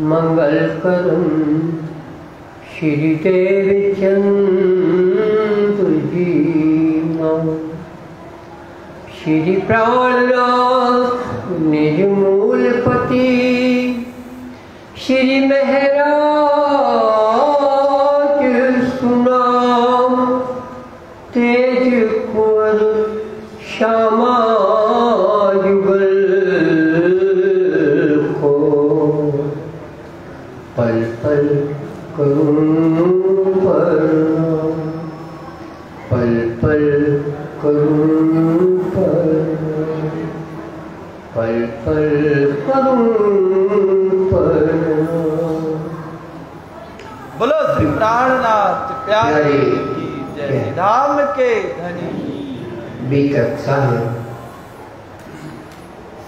मंगल करम श्री देवचंद्र जी श्री प्राणनाथ निर्मूलपति श्री महराज सुनाम तेज कुंवर श्यामा युगल को पल पल करूं प्रणाम पल पल करूं प्रणाम पल पल करूं प्रणाम। बोलो श्री प्राणनाथ प्यारे की जय। धाम के धनी बेकक्षा है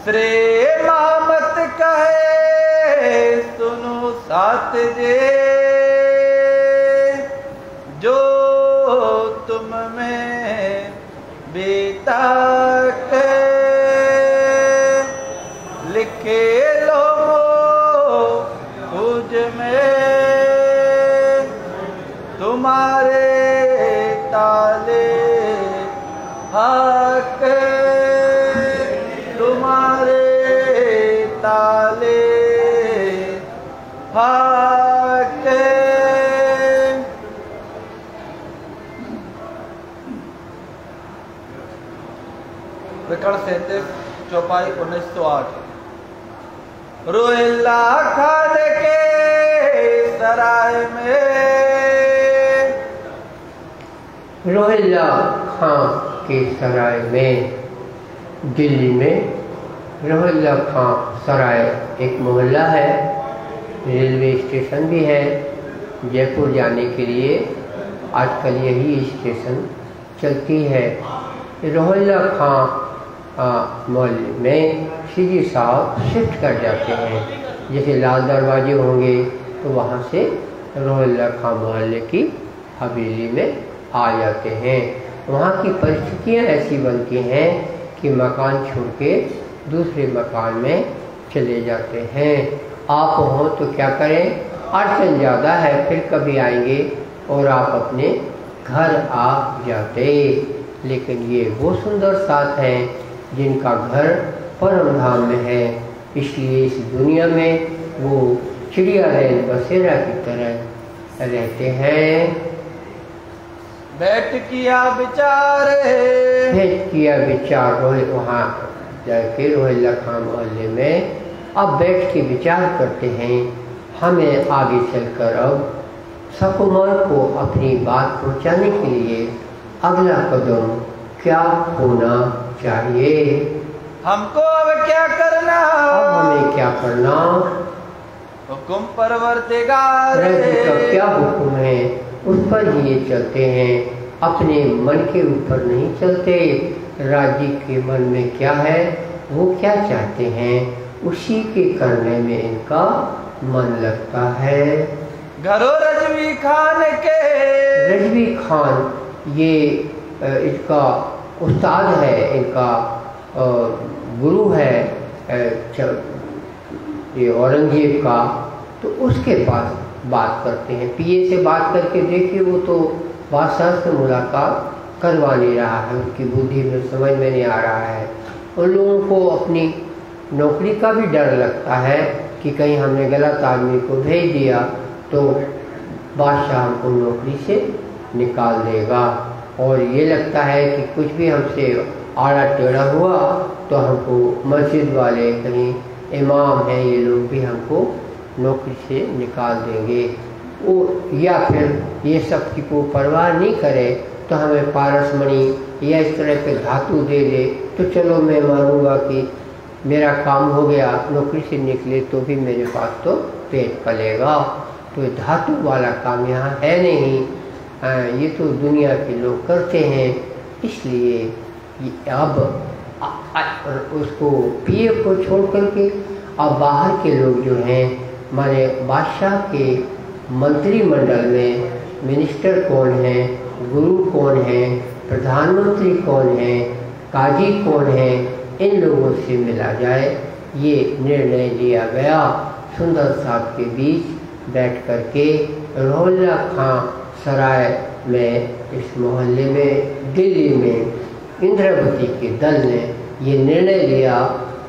श्री मामत कहे सुनो सात जे जो तुम में बेता के लिखे लो तुझ में तुम्हारे ताले हक तुम्हारे ताले हक। विकर्ण 37 चौपाई 1908। रोहिल्ला खान के सराय में रोहिल्ला खां के सराय में दिल्ली में रोहिल्ला खां सराय एक मोहल्ला है, रेलवे स्टेशन भी है। जयपुर जाने के लिए आजकल यही स्टेशन चलती है। रोहिल्ला खां मोहल्ले में श्री जी साहब शिफ्ट कर जाते हैं। जैसे लाल दरवाजे होंगे तो वहाँ से रोहिल्ला खां मोहल्ले की हवेली में आ जाते हैं। वहाँ की परिस्थितियाँ ऐसी बनती हैं कि मकान छोड़ के दूसरे मकान में चले जाते हैं। आप हों तो क्या करें, अड़चन ज़्यादा है, फिर कभी आएंगे और आप अपने घर आ जाते। लेकिन ये वो सुंदर साथ हैं जिनका घर परम धाम में है, इसलिए इस दुनिया में वो चिड़िया रैन बसेरा की तरह रहते हैं। बैठ किया विचार वहाँ जाके रोहिल्ला खां मोहल्ले में अब बैठ के विचार करते हैं, हमें आगे चलकर अब सकुमार को अपनी बात पहुँचाने के लिए अगला कदम क्या होना चाहिए। हमको अब क्या करना, अब हमें क्या करना, हुक्म परवरदिगार का क्या हुक्म है उस पर ये चलते हैं, अपने मन के ऊपर नहीं चलते। राजी के मन में क्या है, वो क्या चाहते हैं, उसी के करने में इनका मन लगता है। घरों रजवी खान के, रजवी खान ये इसका उस्ताद है, इनका गुरु है ये औरंगजेब का। तो उसके पास बात करते हैं, पीए से बात करके देखिए, वो तो बादशाह से मुलाकात करवा नहीं रहा है, उसकी बुद्धि में समझ में नहीं आ रहा है। उन लोगों को अपनी नौकरी का भी डर लगता है कि कहीं हमने गलत आदमी को भेज दिया तो बादशाह हमको नौकरी से निकाल देगा। और ये लगता है कि कुछ भी हमसे आड़ा टेढ़ा हुआ तो हमको मस्जिद वाले, कहीं इमाम हैं, ये लोग भी हमको नौकरी से निकाल देंगे। वो या फिर ये सब की को परवाह नहीं करे तो हमें पारसमणि या इस तरह के धातु दे दे तो चलो मैं मानूंगा कि मेरा काम हो गया, नौकरी से निकले तो भी मेरे पास तो पेट पलेगा। तो धातु वाला काम यहाँ है नहीं, ये तो दुनिया के लोग करते हैं। इसलिए अब उसको पीए को छोड़ करके अब बाहर के लोग जो हैं, हमारे बादशाह के मंत्रिमंडल में मिनिस्टर कौन है, गुरु कौन है, प्रधानमंत्री कौन है, काजी कौन है, इन लोगों से मिला जाए। ये निर्णय लिया गया। सुंदर साहब के बीच बैठ कर के रोहल्ला खां सराय में, इस मोहल्ले में, दिल्ली में इंद्रावती के दल ने ये निर्णय लिया,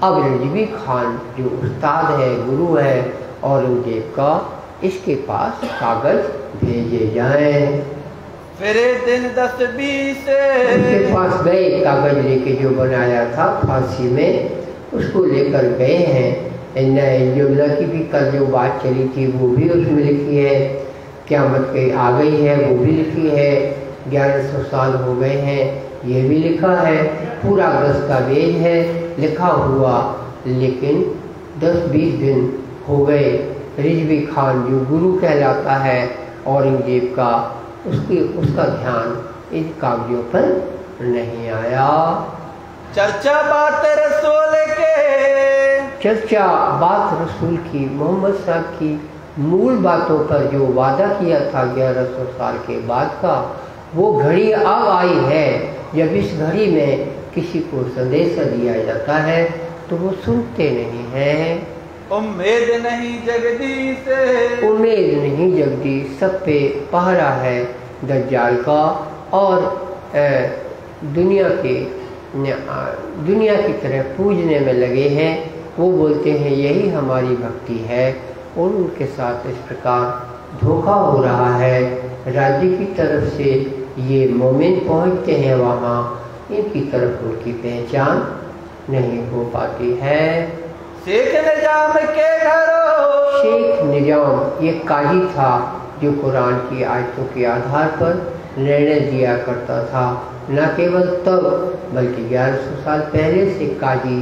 अब रजवी खान जो उस्ताद है, गुरु है औरंगजेब का, इसके पास कागज भेजे जाएं। फिर दिन 10-20 उनके पास गए, कागज लेके जो बनाया था फांसी में, उसको लेकर गए हैं। जुमला की भी कल जो बात चली थी वो भी उसमें लिखी है, क़यामत के आ गई है वो भी लिखी है, 1100 साल हो गए हैं ये भी लिखा है, पूरा दस्तावेज है लिखा हुआ। लेकिन 10-20 दिन हो गए, रिजवी खान जो गुरु कहलाता है औरंगजेब का, उसका ध्यान इन कागजों पर नहीं आया। चर्चा बात रसूल के, चर्चा बात रसूल की, मोहम्मद साहब की मूल बातों पर जो वादा किया था 1100 साल के बाद का, वो घड़ी अब आई है जब इस घड़ी में किसी को संदेशा दिया जाता है तो वो सुनते नहीं हैं। उम्मीद नहीं जगदी से, उम्मीद नहीं जगदी, सब पे पहरा है दज्जाल का, और दुनिया की तरह पूजने में लगे हैं। वो बोलते हैं यही हमारी भक्ति है, और उनके साथ इस प्रकार धोखा हो रहा है। राज्य की तरफ से ये मोमिन पहुंचते हैं वहाँ, इनकी तरफ उनकी पहचान नहीं हो पाती है। शेख निजाम के घरों, शेख निजाम ये काजी था जो कुरान की आयतों के आधार पर निर्णय दिया करता था। न केवल तब बल्कि 1100 साल पहले से काजी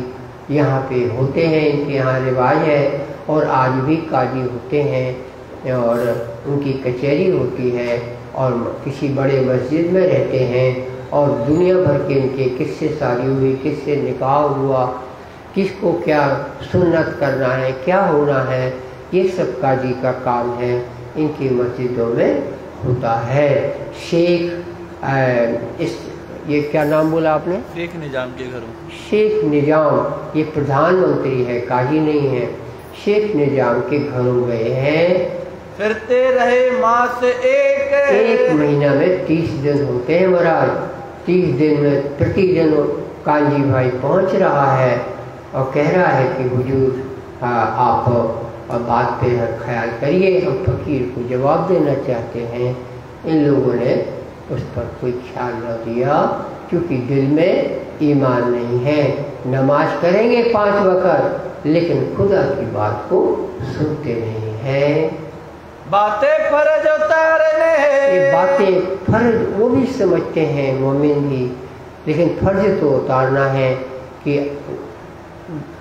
यहाँ पे होते हैं, इनके यहाँ रिवाज है, और आज भी काजी होते हैं और उनकी कचहरी होती है, और किसी बड़े मस्जिद में रहते हैं, और दुनिया भर के इनके किससे शादी हुई, किससे निकाह हुआ, किसको क्या सुन्नत करना है, क्या होना है, ये सब काजी का काम है, इनकी मस्जिदों में होता है। ये क्या नाम बोला आपने? शेख निजाम के घरों। शेख निजाम ये प्रधानमंत्री है, काजी नहीं है। शेख निजाम के घरों गए हैं। फिरते रहे मास एक महीना में 30 दिन होते हैं महाराज। 30 दिन में प्रतिदिन कांजी भाई पहुंच रहा है और कह रहा है कि हुजूर आप बात पे ख्याल करिए, हम फकीर को जवाब देना चाहते हैं। इन लोगों ने उस पर कोई ख्याल न दिया, क्योंकि दिल में ईमान नहीं है। नमाज करेंगे 5 वक्त, लेकिन खुदा की बात को सुनते नहीं हैं। बातें फर्ज उतारने, ये बातें फर्ज वो भी समझते हैं मोमिन भी, लेकिन फर्ज तो उतारना है कि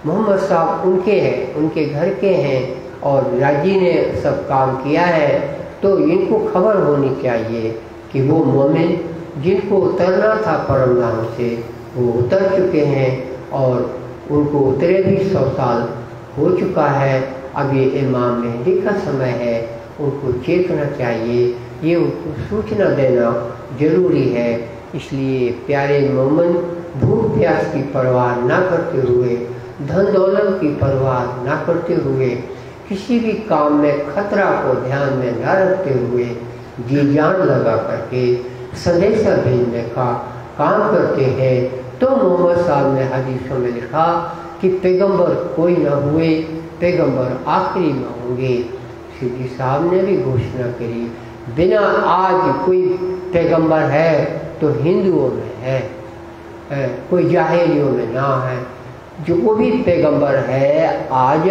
मोहम्मद साहब उनके हैं, उनके घर के हैं, और राजी ने सब काम किया है, तो इनको खबर होनी चाहिए कि वो मोमिन जिनको उतरना था परमधाम से वो उतर चुके हैं, और उनको उतरे भी 100 साल हो चुका है। अब ये इमाम मेहदी का समय है, उनको चेतना चाहिए, ये उनको सूचना देना जरूरी है। इसलिए प्यारे मोमिन भूख प्यास की परवाह ना करते हुए, धन दौलत की परवाह ना करते हुए, किसी भी काम में खतरा को ध्यान में न रखते हुए जी जान लगा करके संदेशा भेजने का काम करते हैं। तो मोहम्मद साहब ने हदीसों में लिखा कि पैगंबर कोई न हुए, पैगंबर आखिरी में होंगे। सिद्दीक साहब ने भी घोषणा करी, बिना आज कोई पैगंबर है तो हिंदुओं में है, कोई जाहिलियों में ना है। जो वो भी पैगंबर है आज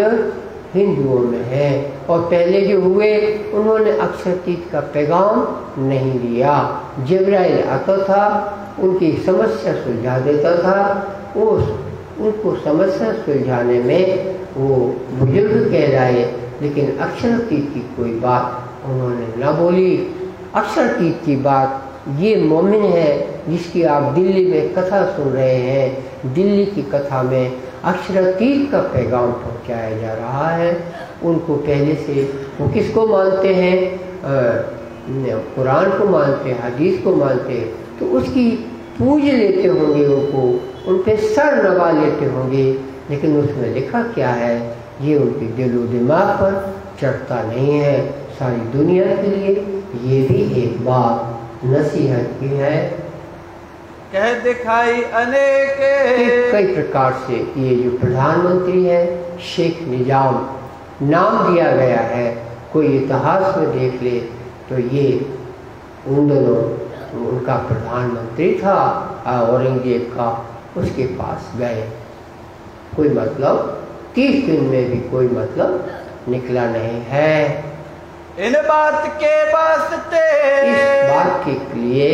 हिंदुओं में है, और पहले जो हुए उन्होंने अक्षरतीत का पैगाम नहीं लिया। जिब्राइल आता था, उनकी समस्या सुलझा देता था, वो उनको समस्या सुलझाने में वो बुजुर्ग कहलाए, लेकिन अक्षरतीत की कोई बात उन्होंने न बोली। अक्षरतीत की बात ये मोमिन है जिसकी आप दिल्ली में कथा सुन रहे हैं। दिल्ली की कथा में अक्षरातीत का पैगाम पहुंचाया जा रहा है। उनको पहले से वो किसको मानते हैं? कुरान को मानते, हदीस को मानते, तो उसकी पूज लेते होंगे, उनको उन पे सर नवा लेते होंगे, लेकिन उसमें लिखा क्या है ये उनके दिलो दिमाग पर चढ़ता नहीं है। सारी दुनिया के लिए ये भी एक बात नसीहत की है। कह दिखाई अनेक कई प्रकार से ये जो प्रधानमंत्री है शेख निजाम नाम दिया गया है, कोई इतिहास में देख ले तो ये उन दोनों उनका प्रधानमंत्री था औरंगजेब का, उसके पास गए, कोई मतलब 30 दिन में भी कोई मतलब निकला नहीं है। इन बात के वास्ते इस बात के लिए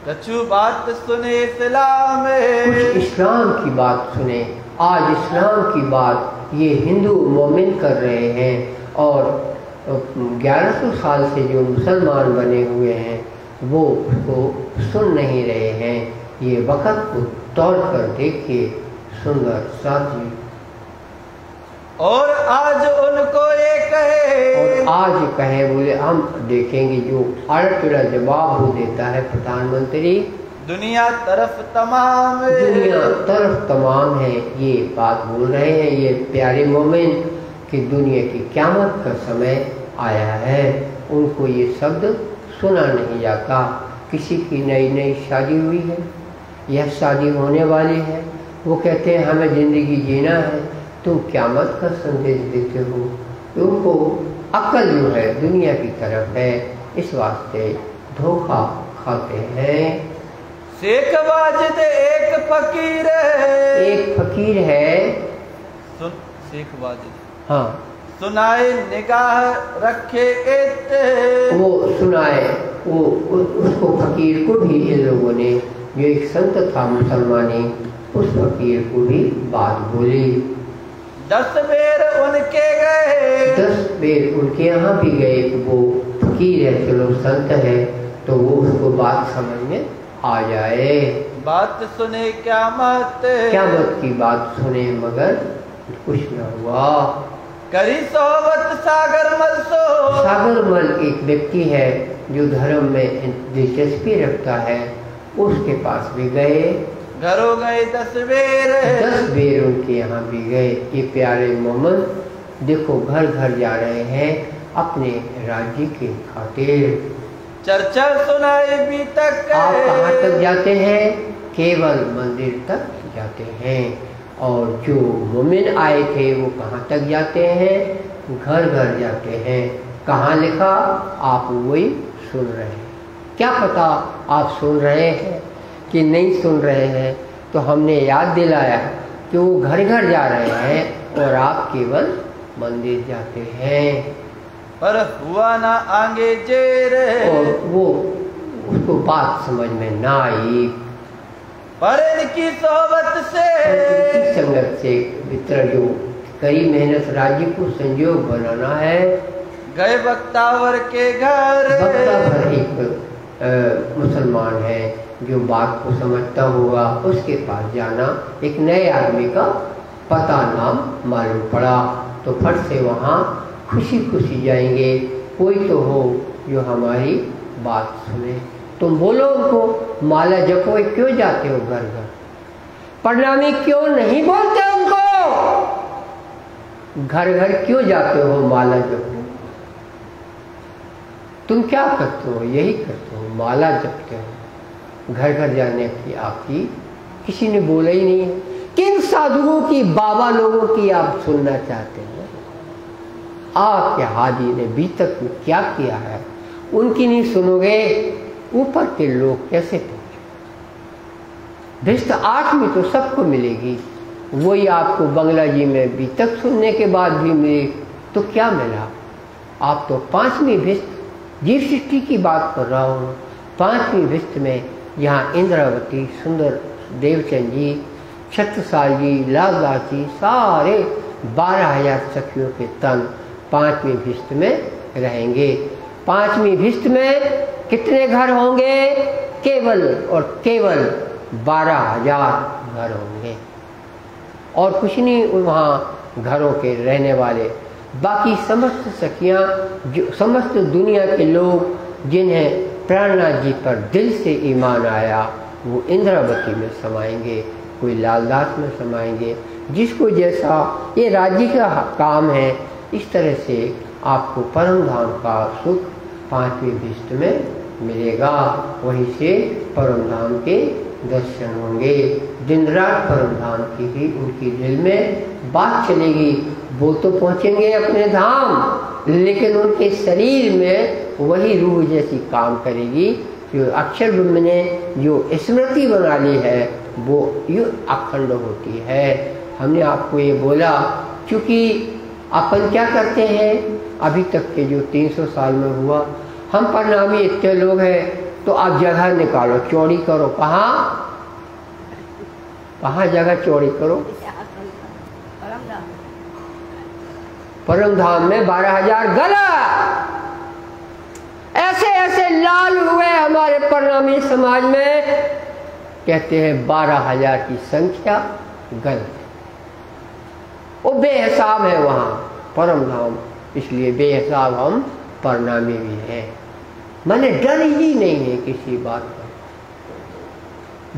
कछु बात सुने इस्लाम कुछ इस्लाम की बात सुने। आज इस्लाम की बात ये हिंदू मोमिन कर रहे हैं, और 1100 साल से जो मुसलमान बने हुए हैं वो उसको सुन नहीं रहे हैं। ये वक़्त को तोड़ कर देखिए सुंदर साथी। और आज उनको ये कहे, और आज कहे बोले हम देखेंगे जो अड़चड़ा जवाब वो देता है प्रधानमंत्री, दुनिया तरफ तमाम दुनिया तरफ तमाम है, ये बात बोल रहे हैं ये प्यारे मोमिन कि दुनिया की क़यामत का समय आया है। उनको ये शब्द सुना नहीं जाता। किसी की नई नई शादी हुई है या शादी होने वाली है, वो कहते हैं हमें ज़िंदगी जीना है, तुम क़यामत का संदेश देते हो। उनको अक्ल जो है दुनिया की तरफ है, इस वास्ते धोखा खाते हैं। शेख वाजिद एक फकीर है, एक फकीर है, शेख वाजिद हाँ सुनाए निगाह रखे वो सुनाए, वो उसको फकीर को भी इन लोगों ने, जो एक संत था मुसलमानी, उस फकीर को भी बात बोली। 10 बेर उनके गए, 10 बेर उनके यहाँ भी गए। वो फकीर है, चलो संत है, तो वो उसको बात समझ में आ जाए। बात सुने क़यामत की बात सुने, मगर कुछ न हुआ। करी सोबत सागर मल सो, सागर मल एक व्यक्ति है जो धर्म में दिलचस्पी रखता है, उसके पास भी गए। घरों गए 10 बेर, 10 बेर उनके यहाँ भी गए। ये प्यारे मोहम्मद देखो घर घर जा रहे हैं अपने राज्य के खातिर। चर्चा सुनाए भी तक, आप कहाँ तक जाते हैं? केवल मंदिर तक जाते हैं। और जो मोमिन आए थे वो कहाँ तक जाते हैं? घर घर जाते हैं। कहाँ लिखा? आप वही सुन रहे हैं। क्या पता आप सुन रहे हैं कि नहीं सुन रहे हैं, तो हमने याद दिलाया कि वो घर घर जा रहे हैं और आप केवल मंदिर जाते हैं। पर हुआ ना आगे जेर, और वो उसको बात समझ में ना आई। पर इनकी सोबत से, इनकी संगत से मित्र जो कड़ी मेहनत राज्य को संयोग बनाना है। गए बख्तावर के घर, बख्तावर एक मुसलमान है जो बात को समझता होगा, उसके पास जाना। एक नए आदमी का पता नाम मालूम पड़ा, तो फट से वहाँ खुशी खुशी जाएंगे। कोई तो हो जो हमारी बात सुने। तुम बोलो उनको माला जपो, क्यों जाते हो घर घर? प्रणामी क्यों नहीं बोलते उनको? घर घर क्यों जाते हो माला जपो? तुम क्या करते हो? यही करते हो, माला जपते हो। घर घर जाने की आपकी किसी ने बोला ही नहीं है। किन साधुओं की, बाबा लोगों की आप सुनना चाहते हैं? आपके हाजी ने अभी तक क्या किया है उनकी नहीं सुनोगे, ऊपर के लोग कैसे पहुंचे? भिष्ट 8 में तो सबको मिलेगी, वही आपको बंगला जी में अभी तक सुनने के बाद भी मिले तो क्या मिला? आप तो 5वीं भिष्ट जीव सृष्टि की बात कर रहा हूँ। 5वीं भिष्ट में यहाँ इंद्रावती, सुंदर देवचंद जी, छत्रसाल जी, लालदास जी, सारे 12,000 सखियों के तन 5वीं भिष्ट में रहेंगे। 5वीं भिष्ट में कितने घर होंगे? केवल और केवल 12,000 घर होंगे और कुछ नहीं वहाँ घरों के रहने वाले। बाकी समस्त सखियाँ, जो समस्त दुनिया के लोग जिन्हें प्राणनाथ जी पर दिल से ईमान आया वो इंद्रावती में समाएंगे, कोई लालदास में समाएंगे। जिसको जैसा ये राज्य का काम है, इस तरह से आपको परम धाम का सुख 5वीं भिष्ट में मिलेगा। वहीं से परम धाम के दर्शन होंगे। दिन रात परम धाम की ही उनकी दिल में बात चलेगी। वो तो पहुँचेंगे अपने धाम, लेकिन उनके शरीर में वही रूह जैसी काम करेगी जो अक्षर ब्रह्म ने जो स्मृति बना ली है वो ये अखंड होती है। हमने आपको ये बोला, क्योंकि अपन क्या करते हैं अभी तक के जो 300 साल में हुआ, हम परिणामी इतने लोग हैं तो आप जगह निकालो, चौड़ी करो। कहाँ जगह चौड़ी करो? परम धाम में 12,000 गला। ऐसे ऐसे लाल हुए हमारे परिणामी समाज में, कहते हैं 12,000 की संख्या गलत है। वो बेहिसाब है वहाँ परम धाम, इसलिए बेहिसाब हम परिणामी भी हैं। मैंने डर ही नहीं है किसी बात का।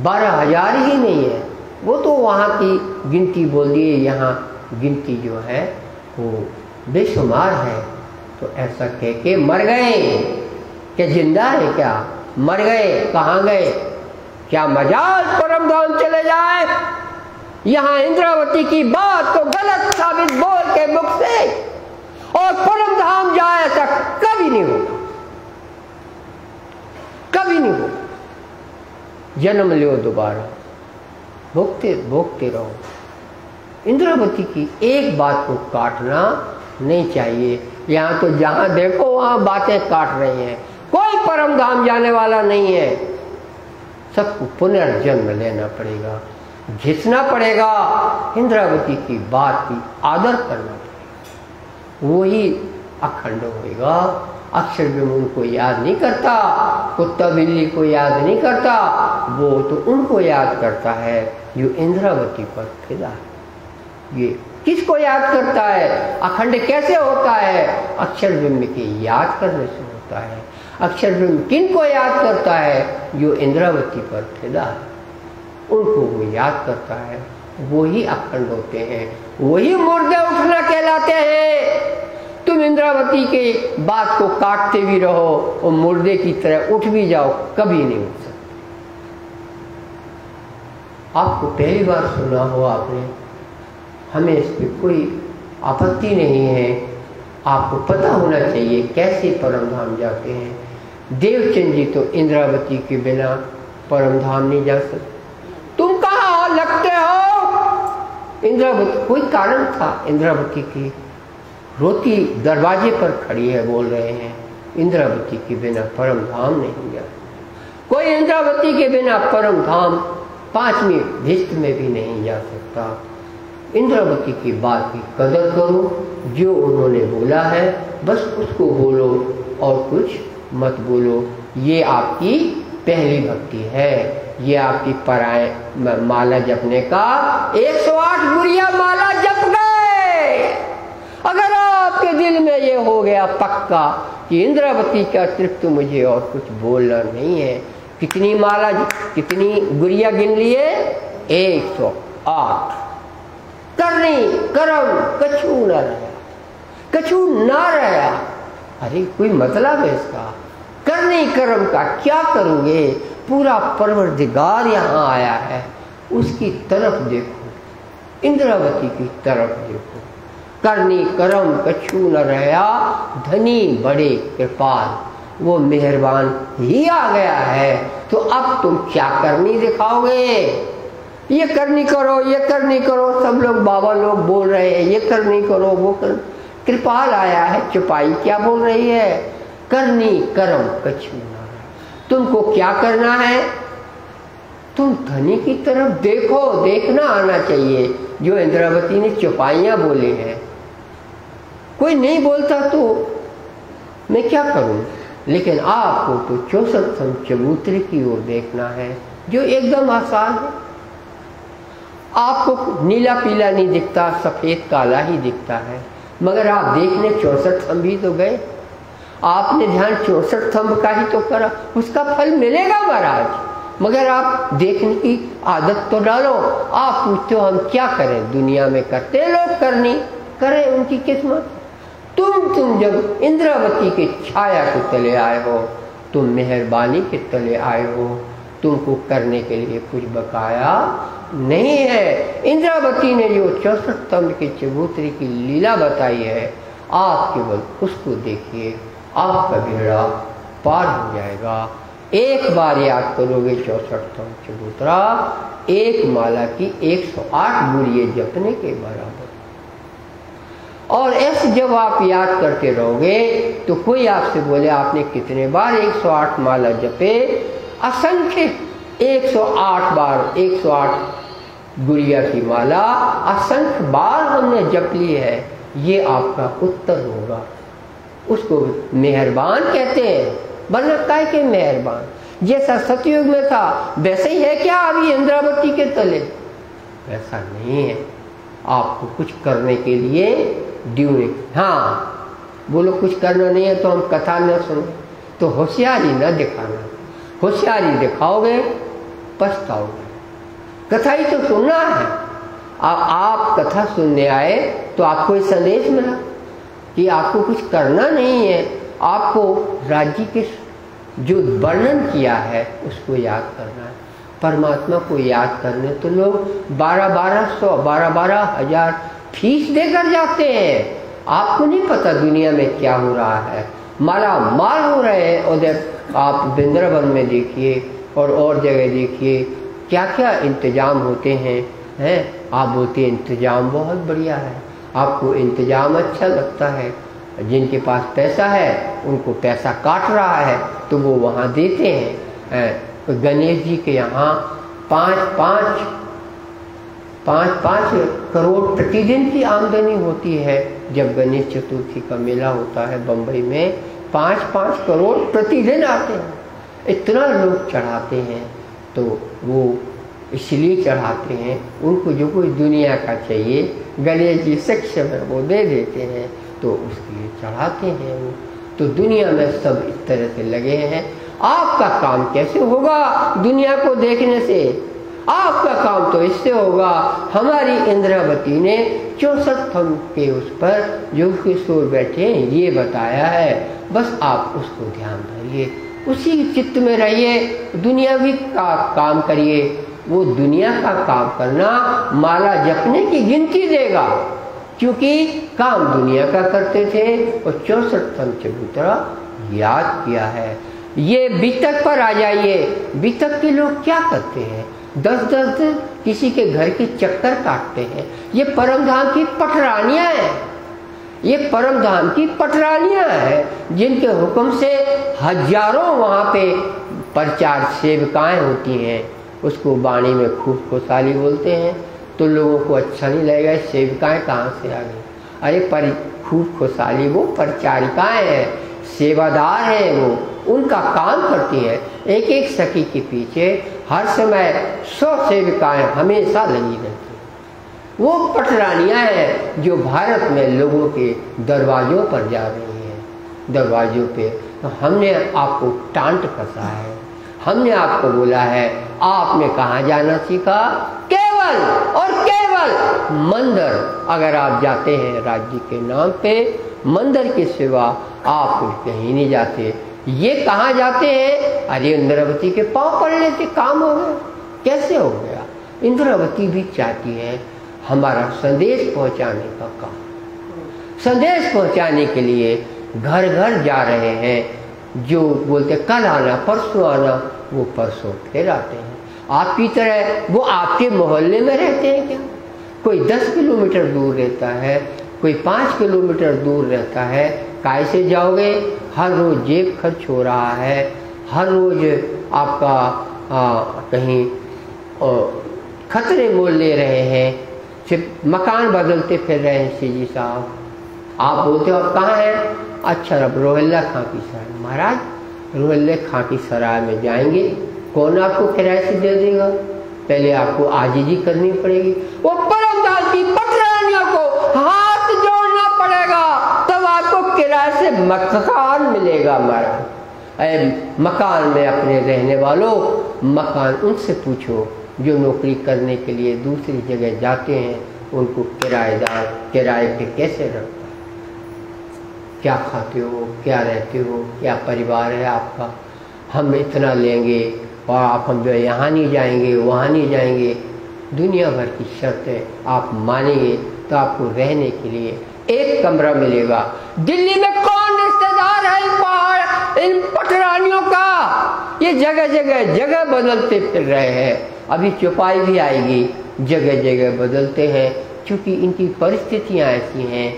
12,000 ही नहीं है, वो तो वहाँ की गिनती बोल दिए, यहाँ गिनती जो है वो बेशुमार है। तो ऐसा कह के मर गए, क्या जिंदा है? क्या मर गए? कहाँ गए? क्या मजाल परम धाम चले जाए? यहाँ इंद्रावती की बात को गलत साबित बोल के मुख से और परम धाम जाए, ऐसा कभी नहीं होगा, कभी नहीं होगा। जन्म लो दोबारा, भोगते भोगते रहो। इंद्रावती की एक बात को काटना नहीं चाहिए। यहाँ तो जहां देखो वहां बातें काट रही हैं। कोई परम धाम जाने वाला नहीं है, सबको पुनर्जन्म लेना पड़ेगा, घिसना पड़ेगा। इंद्रावती की बात की आदर करना पड़ेगा, वही अखंड होएगा। अक्षर ब्रह्म उनको याद नहीं करता, कुत्ता बिल्ली को याद नहीं करता, वो तो उनको याद करता है जो इंद्रावती पर फिदा है। ये किसको याद करता है? अखंड कैसे होता है? अक्षर ब्रह्म के याद करने से होता है। अक्षर ब्रह्म किनको याद करता है? जो इंद्रावती पर फिदा है, उनको वो याद करता है, वो ही अखंड होते हैं, वही मुर्दे उठना कहलाते हैं। तुम इंद्रावती के बात को काटते भी रहो और मुर्दे की तरह उठ भी जाओ, कभी नहीं उठ सकते। आपको पहली बार सुना हो आपने, हमें इस पर कोई आपत्ति नहीं है। आपको पता होना चाहिए कैसे परम धाम जाते हैं। देवचंद जी तो इंद्रावती के बिना परम धाम नहीं जा सकते। तुम कहाँ लगते हो? इंद्रावती कोई कारण था, इंद्रावती की रोती दरवाजे पर खड़ी है, बोल रहे हैं इंद्रावती के बिना परम धाम नहीं जा। कोई इंद्रावती के बिना परम धाम 5वीं भिष्ट में भी नहीं जा सकता। इंद्रावती की बात की कदर करो, जो उन्होंने बोला है बस उसको बोलो और कुछ मत बोलो। ये आपकी पहली भक्ति है, ये आपकी पराए माला जपने का 108 गुरिया माला जप गए। अगर आपके दिल में ये हो गया पक्का कि इंद्रावती का अतिरिक्त मुझे और कुछ बोलना नहीं है। कितनी माला, कितनी गुरिया गिन लिए? 108। करनी करम कछु न रहा, कछु ना रहा। अरे कोई मतलब है इसका? करनी करम का क्या करोगे? पूरा परवरदिगार यहाँ आया है, उसकी तरफ देखो, इंद्रावती की तरफ देखो। करनी करम कछु न रहा, धनी बड़े कृपाल, वो मेहरबान ही आ गया है। तो अब तुम क्या करनी दिखाओगे? ये करनी करो, ये करनी करो, सब लोग बाबा लोग बोल रहे हैं ये करनी करो, वो कर। कृपाल आया है, चुपाई क्या बोल रही है? करनी करम कछु न रहा। तुमको क्या करना है? तुम धनी की तरफ देखो, देखना आना चाहिए। जो इंद्रावती ने चुपाइयां बोली हैं, कोई नहीं बोलता तो मैं क्या करूं, लेकिन आपको तो 64 चबूतरे की ओर देखना है, जो एकदम आसान है। आपको नीला पीला नहीं दिखता, सफेद काला ही दिखता है, मगर आप देखने 64 भी तो गए। आपने ध्यान 64 थंब का ही तो करा, उसका फल मिलेगा महाराज, मगर आप देखने की आदत तो डालो। आप पूछते हो हम क्या करें, दुनिया में करते लोग करनी, करें उनकी किस्मत। तुम जब इंद्रावती के छाया के तले आए हो, तुम मेहरबानी के तले आए हो, तुमको करने के लिए कुछ बकाया नहीं है। इंद्रावती ने जो 64 स्तंभ के चबूतरे की लीला बताई है, आप केवल उसको देखिए, आपका बेड़ा पार हो जाएगा। एक बार याद करोगे 64 स्तंभ चबूतरा, एक माला की 108 गुड़िये जपने के बराबर। और ऐसे जब आप याद करते रहोगे तो कोई आपसे बोले आपने कितने बार 108 माला जपे, असंख्य 108 बार 108 गुड़िया की माला असंख्य बार हमने जप ली है, ये आपका उत्तर होगा। उसको मेहरबान कहते हैं, वरना काय के मेहरबान, जैसा सतयुग में था वैसे ही है क्या अभी इंद्रावती के तले? वैसा नहीं है। आपको कुछ करने के लिए ड्यूरिंग, हाँ बोलो कुछ करना नहीं है तो हम कथा न सुने, तो होशियारी न दिखाना। होशियारी दिखाओगे पछताओगे। कथा ही तो सुनना है। आप कथा सुनने आए तो आपको ये संदेश मिला कि आपको कुछ करना नहीं है, आपको राज्य के जो वर्णन किया है उसको याद करना है। परमात्मा को याद करने तो लोग 12,000 फीस देकर जाते हैं। आपको नहीं पता दुनिया में क्या हो रहा है, माला माल हो रहे हैं। उधर आप वृंदावन में देखिए और जगह देखिए क्या क्या इंतजाम होते हैं। आप बोलते हैं इंतजाम बहुत बढ़िया है, आपको इंतजाम अच्छा लगता है। जिनके पास पैसा है उनको पैसा काट रहा है तो वो वहाँ देते हैं। गणेश जी के यहाँ 5-5 करोड़ प्रतिदिन की आमदनी होती है। जब गणेश चतुर्थी का मेला होता है बम्बई में, 5-5 करोड़ प्रतिदिन आते हैं। इतना लोग चढ़ाते हैं, तो वो इसलिए चढ़ाते हैं, उनको जो कुछ दुनिया का चाहिए गणेश जी सक्षम है वो दे देते हैं, तो उसके लिए चढ़ाते हैं वो। तो दुनिया में सब इस तरह से लगे हैं। आपका काम कैसे होगा दुनिया को देखने से? आपका काम तो इससे होगा, हमारी इंद्रावती ने 64 थंब के उस पर जो किशोर बैठे हैं ये बताया है। बस आप उसको ध्यान धरिए, उसी चित्त में रहिए, दुनियावी का काम करिए। वो दुनिया का काम करना माला जपने की गिनती देगा, क्योंकि काम दुनिया का करते थे और 64 थंब चबूतरा याद किया है। ये बीतक पर आ जाइए। बीतक के लोग क्या करते हैं? 10-10 दिन किसी के घर के चक्कर काटते हैं। ये परमधाम की पटरानियां हैं, ये परमधाम की पटरानियां हैं जिनके हुक्म से हजारों वहाँ पे प्रचार सेविकाएं होती हैं। उसको वाणी में खूब खुशहाली बोलते हैं तो लोगों को अच्छा नहीं लगेगा, सेविकाएं कहाँ से आ गई? अरे पर खूब खुशहाली वो परिचारिकाएं हैं, सेवादार हैं, वो उनका काम करती हैं। एक एक सखी के पीछे हर समय 100 सेविकाएं हमेशा लगी रहती हैं। वो पटरानियां हैं जो भारत में लोगों के दरवाजों पर जा रही हैं, दरवाजों पे। तो हमने आपको टांट कसा है, हमने आपको बोला है, आपने कहाँ जाना सीखा? केवल और केवल मंदिर। अगर आप जाते हैं राज्य के नाम पे, मंदिर के सिवा आप कहीं नहीं जाते। ये कहाँ जाते हैं? अरे इंद्रावती के पाँव पड़ने से काम हो गया। कैसे हो गया? इंद्रावती भी चाहती है हमारा संदेश पहुंचाने का काम। संदेश पहुंचाने के लिए घर घर जा रहे हैं। जो बोलते कल आना परसों आना, वो परसों फिर आते हैं। आपकी तरह वो आपके मोहल्ले में रहते हैं क्या? कोई 10 किलोमीटर दूर रहता है, कोई 5 किलोमीटर दूर रहता है। कैसे जाओगे? हर रोज जेब खर्च हो रहा है, हर रोज आपका कहीं खतरे मोल ले रहे हैं, सिर्फ मकान बदलते फिर रहे हैं। सीजी साहब आप बोलते हो आप कहाँ हैं? अच्छा अब रोहिल्ला खाकी सराय। महाराज रोहिल्ले खाकी सराय में जाएंगे, कौन आपको किराए से दे देगा? पहले आपको आजीजी करनी पड़ेगी, वो परमदास की पटरानियों को हाथ जोड़ना पड़ेगा, तब आपको किराए किराए से मकान मिलेगा हमारा। मकान में अपने रहने वालों, मकान उनसे पूछो जो नौकरी करने के लिए दूसरी जगह जाते हैं, उनको किराएदार किराए पे कैसे रखता है, क्या खाते हो, क्या रहते हो, क्या परिवार है आपका, हम इतना लेंगे और आप हम जो यहाँ नहीं जाएंगे वहाँ नहीं जाएंगे, दुनिया भर की शर्तें आप मानेंगे तो आपको रहने के लिए एक कमरा मिलेगा। दिल्ली में कौन रिश्तेदार है इन पटरानियों का? ये जगह जगह बदलते फिर रहे हैं। अभी चौपाई भी आएगी, जगह जगह बदलते हैं क्योंकि इनकी परिस्थितियां ऐसी हैं।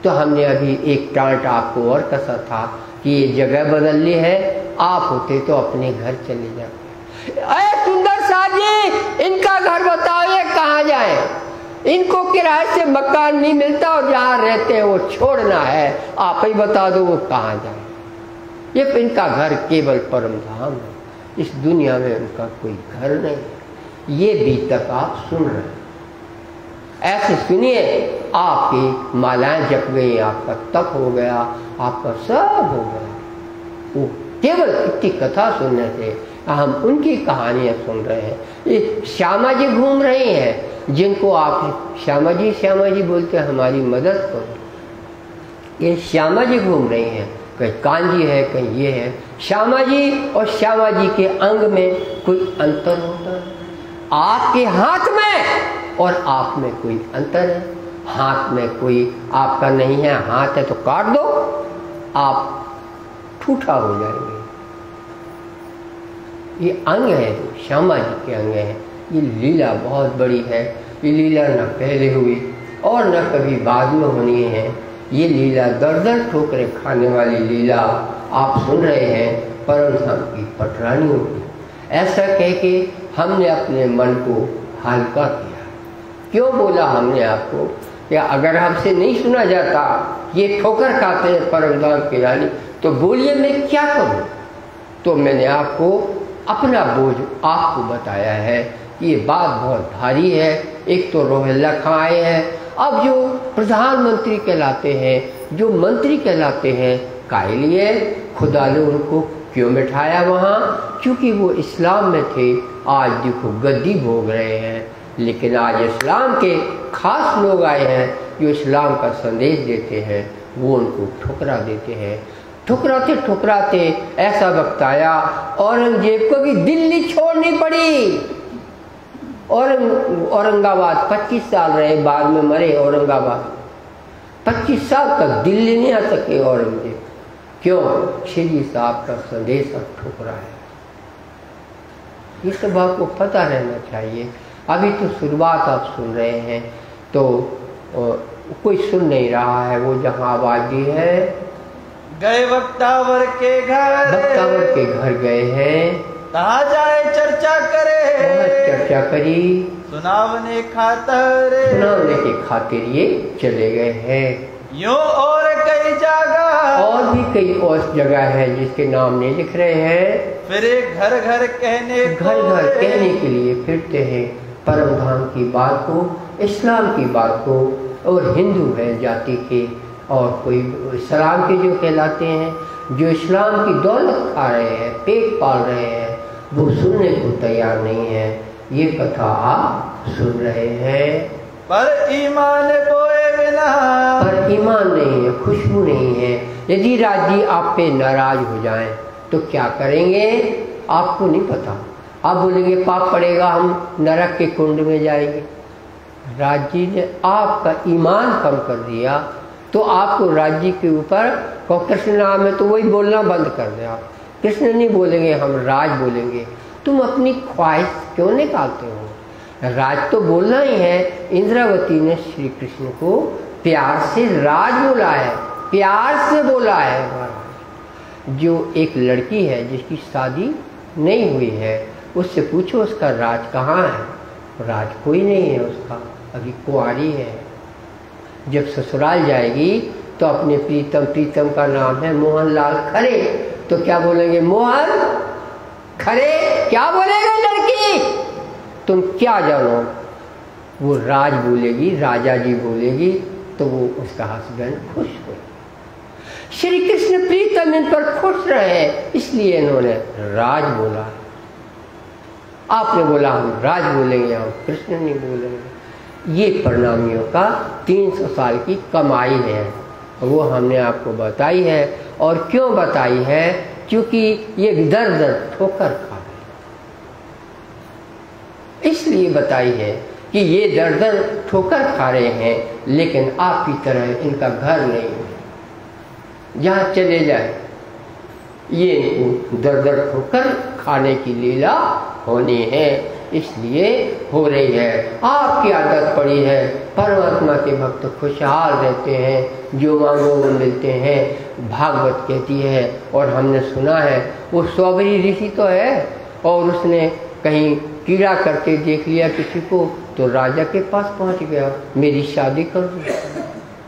तो हमने अभी एक टांट आपको और कसा था कि ये जगह बदल ली है, आप होते तो अपने घर चले जाते। अरे सुंदर साहब जी, इनका घर बताओ, ये कहाँ जाए? इनको किराए से मकान नहीं मिलता और जहाँ रहते हैं वो छोड़ना है, आप ही बता दो वो कहाँ जाए। ये इनका घर केवल परम धाम है, इस दुनिया में उनका कोई घर नहीं है। ये बीतक आप सुन रहे हैं, ऐसे सुनिए, आपकी मालाएं जप गई, आपका तप हो गया, आपका सब हो गया। वो केवल इतनी कथा सुनने से हम उनकी कहानियां सुन रहे हैं। ये श्यामा जी घूम रहे हैं, जिनको आप श्यामा जी बोलते हैं, हमारी मदद करो। ये श्यामा जी घूम रही हैं, कहीं कांजी है, कहीं ये है। श्यामा जी और श्यामा जी के अंग में कोई अंतर होता है? आपके हाथ में और आप में कोई अंतर है? हाथ में कोई आपका नहीं है, हाथ है तो काट दो, आप ठूठा हो जाएंगे। ये अंग है, श्यामा जी के अंग है। ये लीला बहुत बड़ी है। ये लीला न पहले हुई और न कभी बाद में होनी है। ये लीला दर दर ठोकरें खाने वाली लीला आप सुन रहे हैं परम धाम की पटरानियों की। ऐसा कह के हमने अपने मन को हल्का किया। क्यों बोला हमने आपको कि अगर हमसे नहीं सुना जाता, ये ठोकर खाते हैं परम धाम की रानी, तो बोलिए मैं क्या करूं? तो मैंने आपको अपना बोझ आपको बताया है कि ये बात बहुत भारी है। एक तो रोहिल्ला खां आए हैं, अब जो प्रधानमंत्री कहलाते हैं, जो मंत्री कहलाते हैं, काहे लिए? खुदा ने उनको क्यों बिठाया वहाँ? क्योंकि वो इस्लाम में थे। आज देखो गद्दी भोग रहे हैं, लेकिन आज इस्लाम के खास लोग आए हैं जो इस्लाम का संदेश देते हैं, वो उनको ठुकरा देते हैं। ठुकराते ठुकराते ऐसा वक्त आया औरंगजेब को भी दिल्ली छोड़नी पड़ी। औरंगाबाद 25 साल रहे, बाद में मरे औरंगाबाद। 25 साल तक दिल्ली नहीं आ सके औरंगजेब। क्यों? श्री साहब का संदेश अब ठुकरा है। ये सब आपको पता रहना चाहिए। अभी तो शुरुआत आप सुन रहे हैं, तो कोई सुन नहीं रहा है। वो जहाँ आबादी है, गए वक्तावर के घर गए हैं, कहा जाए चर्चा करे, चर्चा करी, सुनावने के खातिर ये चले गए हैं। यूं और कई जगह, और भी कई और जगह है जिसके नाम नहीं लिख रहे हैं। फिर घर घर कहने के लिए फिरते हैं परम धाम की बात को, इस्लाम की बात को। और हिंदू है जाति के, और कोई इस्लाम के जो कहलाते हैं, जो इस्लाम की दौलत खा रहे हैं, पेट पाल रहे हैं, वो सुनने को तैयार नहीं है। ये कथा आप सुन रहे हैं, पर ईमान बोए बिना, पर ईमान नहीं है, खुशबू नहीं है। यदि राजी आप पे नाराज हो जाएं तो क्या करेंगे आपको नहीं पता। आप बोलेंगे पाप पड़ेगा, हम नरक के कुंड में जाएंगे। राजी ने आपका ईमान कम कर दिया तो आपको राज्य के ऊपर कृष्ण नाम है तो वही बोलना बंद कर दें। आप कृष्ण नहीं बोलेंगे, हम राज बोलेंगे। तुम अपनी ख्वाहिश क्यों निकालते हो? राज तो बोलना ही है। इंद्रावती ने श्री कृष्ण को प्यार से राज बोला है, प्यार से बोला है। जो एक लड़की है जिसकी शादी नहीं हुई है, उससे पूछो उसका राज कहाँ है? राज कोई नहीं है उसका, अभी कुंवारी है। जब ससुराल जाएगी तो अपने प्रीतम का नाम है मोहनलाल खरे, तो क्या बोलेंगे? मोहन खरे क्या बोलेगा लड़की? तुम क्या जानो? वो राज बोलेगी, राजा जी बोलेगी, तो वो उसका हस्बैंड खुश हो। श्री कृष्ण प्रीतम इन पर खुश रहे, इसलिए इन्होंने राज बोला। आपने बोला हम राज बोलेंगे, हम कृष्ण नहीं बोलेंगे। ये प्रणामियों का 300 साल की कमाई है, वो हमने आपको बताई है। और क्यों बताई है? क्योंकि ये दर दर ठोकर खा रहे, इसलिए बताई है कि ये दर दर ठोकर खा रहे हैं, लेकिन आपकी तरह इनका घर नहीं है। जहाँ चले जाए ये इनको दर दर ठोकर खाने की लीला होनी है, इसलिए हो रही है। आपकी आदत पड़ी है, परमात्मा के भक्त खुशहाल रहते हैं, जो मांगो वो मिलते हैं, भागवत कहती है। और हमने सुना है वो स्वबरी ऋषि तो है, और उसने कहीं कीड़ा करके देख लिया किसी को, तो राजा के पास पहुंच गया, मेरी शादी कर दो।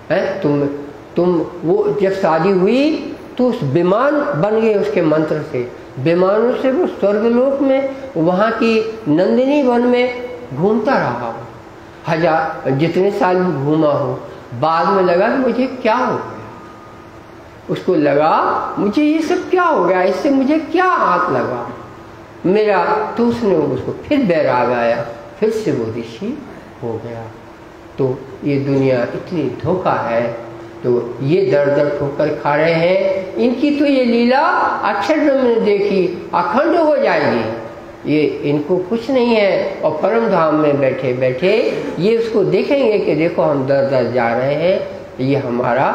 है तुम वो जब शादी हुई तो उस विमान बन गए उसके मंत्र से, विमानों से वो स्वर्गलोक में वहाँ की नंदिनी वन में घूमता रहा। हजार जितने साल भी घूमा हो, बाद में लगा कि मुझे क्या हो गया, उसको लगा मुझे ये सब क्या हो गया, इससे मुझे क्या हाथ लगा मेरा। तो उसने उसको फिर बैराग आया, फिर से वो ऋषि हो गया। तो ये दुनिया इतनी धोखा है, तो ये दर दर ठोकर खा रहे हैं। इनकी तो ये लीला अक्षर में देखी अखंड हो जाएगी, ये इनको कुछ नहीं है। और परम धाम में बैठे बैठे ये उसको देखेंगे कि देखो हम दर दर जा रहे हैं, ये हमारा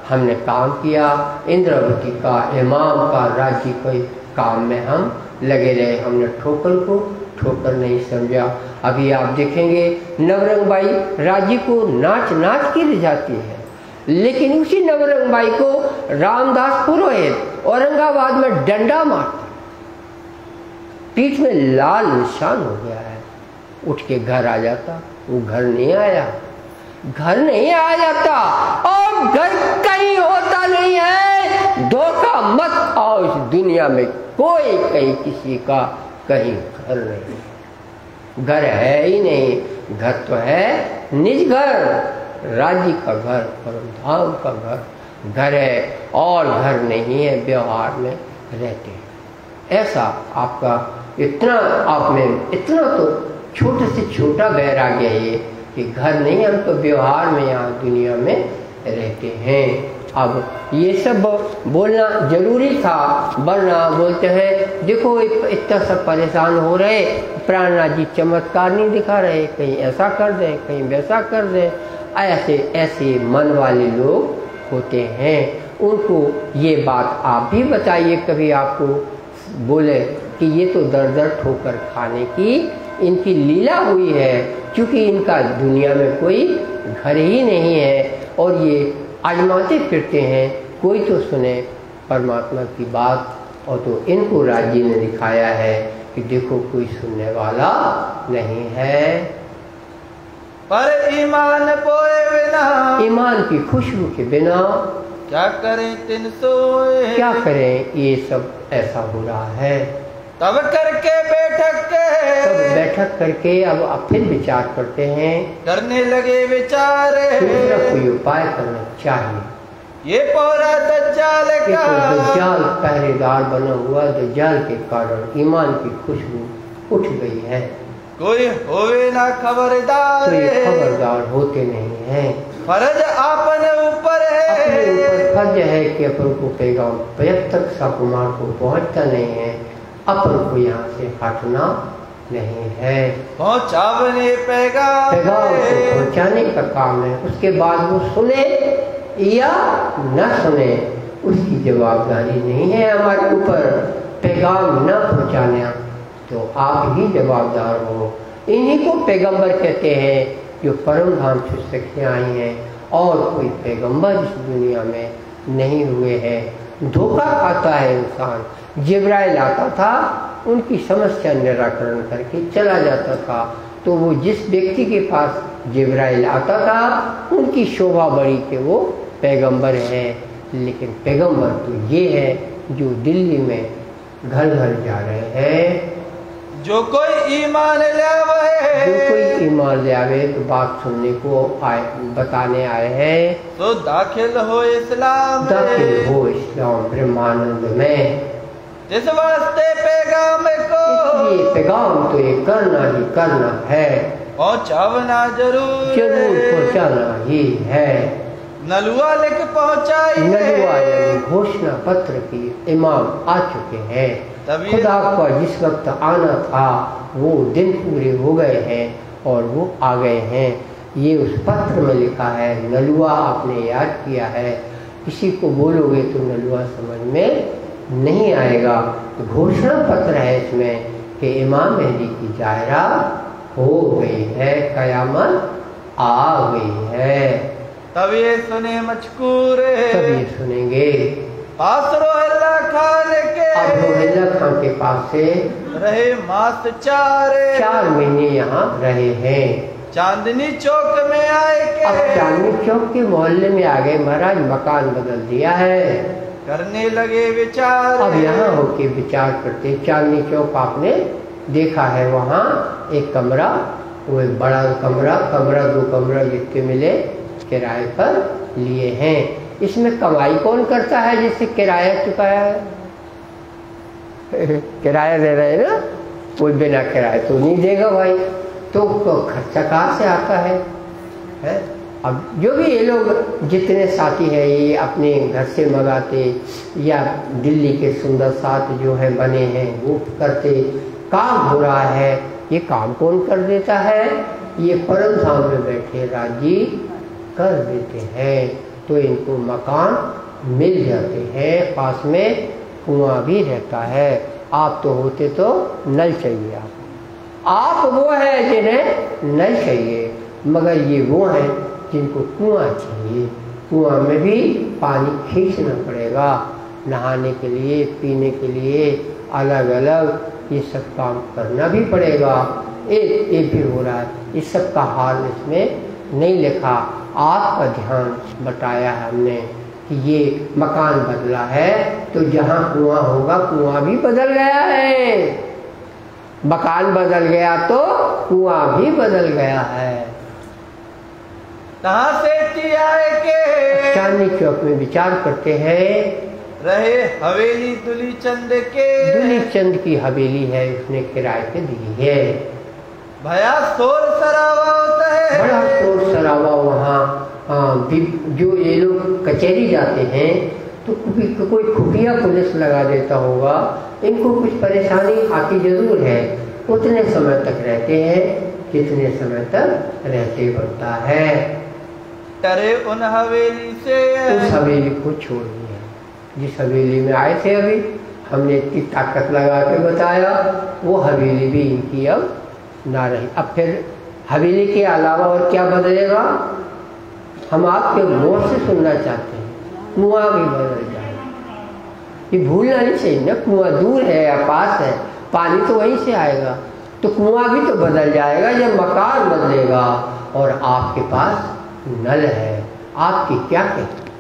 हमने काम किया, इंद्रावती का, इमाम का, राज्य के काम में हम लगे रहे, हमने ठोकर को ठोकर नहीं समझा। अभी आप देखेंगे नवरंग बाई राज्य को नाच नाच के रिझाती है, लेकिन उसी नवरंग बाई को रामदास पुरोहित औरंगाबाद में डंडा मारता, पीठ में लाल निशान हो गया है, उठ के घर आ जाता। वो घर नहीं आया, घर नहीं आ जाता, और घर कहीं होता नहीं है। धोखा मत खाओ, इस दुनिया में कोई कहीं किसी का कहीं घर नहीं, घर है ही नहीं। घर तो है निज घर, राज्य का घर, परम धाम का घर है, और घर नहीं है, व्यवहार में रहते हैं। ऐसा आपका इतना आप में इतना तो छोटे से छोटा वैराग्य है कि घर नहीं, हम तो व्यवहार में यहाँ दुनिया में रहते हैं। अब ये सब बोलना जरूरी था, वरना बोलते हैं देखो इतना सब परेशान हो रहे, प्राणनाथ जी चमत्कार नहीं दिखा रहे, कहीं ऐसा कर दें कहीं वैसा कर दें। ऐसे ऐसे मन वाले लोग होते हैं, उनको ये बात आप भी बताइए, कभी आपको बोले कि ये तो दर दर ठोकर खाने की इनकी लीला हुई है, क्योंकि इनका दुनिया में कोई घर ही नहीं है, और ये आजमाते फिरते हैं। कोई तो सुने परमात्मा की बात, और तो इनको राज्य ने दिखाया है कि देखो कोई सुनने वाला नहीं है। पर ईमान पोए बिना, ईमान की खुशबू के बिना क्या करें तिन सोए, क्या करें, ये सब ऐसा हो रहा है। तब करके बैठक करके अब फिर विचार करते हैं, करने लगे विचार, दूसरा कोई उपाय करना चाहिए। ये पौरा दज्जाल का, दज्जाल पहरेदार बना हुआ, दज्जाल के कारण ईमान की खुशबू उठ गई है। कोई होवे ना खबरदार, कोई खबरदार होते नहीं है। फर्ज अपने ऊपर है, अपने ऊपर फर्ज है कि अपन को पैगाम जब तक सकुमार को पहुंचता नहीं है, अपन को यहाँ से हटना नहीं है। पहुँचावने पैगाम को पहुँचाने का काम है। उसके बाद वो सुने या न सुने, उसकी जवाबदारी नहीं है हमारे ऊपर। पैगाम न पहुँचाना तो आप ही जवाबदार हो। इन्हीं को पैगंबर कहते हैं जो परम धाम से सीखने आई हैं, और कोई पैगंबर इस दुनिया में नहीं हुए हैं। धोखा खाता है इंसान। जिब्राइल आता था, उनकी समस्या निराकरण करके चला जाता था, तो वो जिस व्यक्ति के पास जिब्राइल आता था उनकी शोभा बढ़ी कि वो पैगंबर है। लेकिन पैगंबर तो ये है जो दिल्ली में घर घर जा रहे हैं। जो कोई ईमान लावे, जो कोई ईमान मान ले आवे तो बात सुनने को बताने आए हैं। तो दाखिल हो इस्लाम दाखिल हो इस्लाम ब्रह्मानंद में। जिस वास्ते पैगाम को इसलिए पैगाम तो ये करना ही करना है, पहुँचावना जरूर पहुँचाना ही है। नलुआ लिख पहुँचाई नलुआ यानी घोषणा पत्र की इमाम आ चुके हैं। खुदा का जिस वक्त आना था वो दिन पूरे हो गए हैं और वो आ गए हैं। ये उस पत्र में लिखा है। नलुआ आपने याद किया है, किसी को बोलोगे तो नलुआ समझ में नहीं आएगा। घोषणा पत्र है इसमें कि इमाम मेहदी की जाहिरा हो गई है, कयामत आ गई है। तब ये सुने मचकूर, तब ये सुनेंगे। पास रोहिल्ला खान के, अब रोहिल्ला खान के पास से रहे मास 4 महीने यहाँ रहे हैं। चांदनी चौक में आए के, अब चांदनी चौक के मोहल्ले में आ गए। महाराज मकान बदल दिया है, करने लगे विचार। अब यहाँ होके विचार करते। चांदनी चौक आपने देखा है, वहाँ एक कमरा, वो एक बड़ा कमरा 2 कमरा जितने मिले किराए पर लिए हैं। इसमें कमाई कौन करता है जिससे किराया चुकाया है? किराया दे रहे हैं ना, कोई बिना किराए तो नहीं देगा भाई, तो खर्चा कहाँ से आता है? अब जो भी ये लोग जितने साथी हैं ये अपने घर से मंगाते या दिल्ली के सुंदर साथ जो है बने हैं वो करते। काम हो रहा है, ये काम कौन कर देता है? ये परम धाम में बैठे राजी कर देते हैं। तो इनको मकान मिल जाते हैं, पास में कुआं भी रहता है। आप तो होते तो नल चाहिए, आप वो है जिन्हें नल चाहिए, मगर ये वो हैं जिनको कुआं चाहिए। कुआं में भी पानी खींचना पड़ेगा, नहाने के लिए, पीने के लिए, अलग अलग ये सब काम करना भी पड़ेगा। एक भी हो रहा है, इस सब का हाल इसमें नहीं लिखा। आपका ध्यान बताया है हमने कि ये मकान बदला है, तो जहाँ कुआं होगा कुआं भी बदल गया है। मकान बदल गया तो कुआं भी बदल गया है। कहाँ से आए के चांदनी चौक में विचार करते हैं। रहे हवेली दुली चंद के, दुली चंद की हवेली है, उसने किराए पे दी है। भया शोर शराबा होता है, बड़ा शोर शराबा वहाँ। जो ये लोग कचहरी जाते हैं तो कोई खुफिया पुलिस लगा देता होगा, इनको कुछ परेशानी आती जरूर है। उतने समय तक रहते हैं कितने समय तक रहते बनता है। डरे उन हवेली से, उस हवेली को छोड़ दिया जिस हवेली में आए थे। अभी हमने इतनी ताकत लगा के बताया, वो हवेली भी इनकी अब ना रही। अब फिर हवेली के अलावा और क्या बदलेगा, हम आपके मुंह से सुनना चाहते हैं। कुआं भी बदल जाएगा, ये भूलना नहीं चाहिए ना। कुआं दूर है या पास है, पानी तो वहीं से आएगा, तो कुआं भी तो बदल जाएगा जब मकान बदलेगा। और आपके पास नल है, आपकी क्या कहते,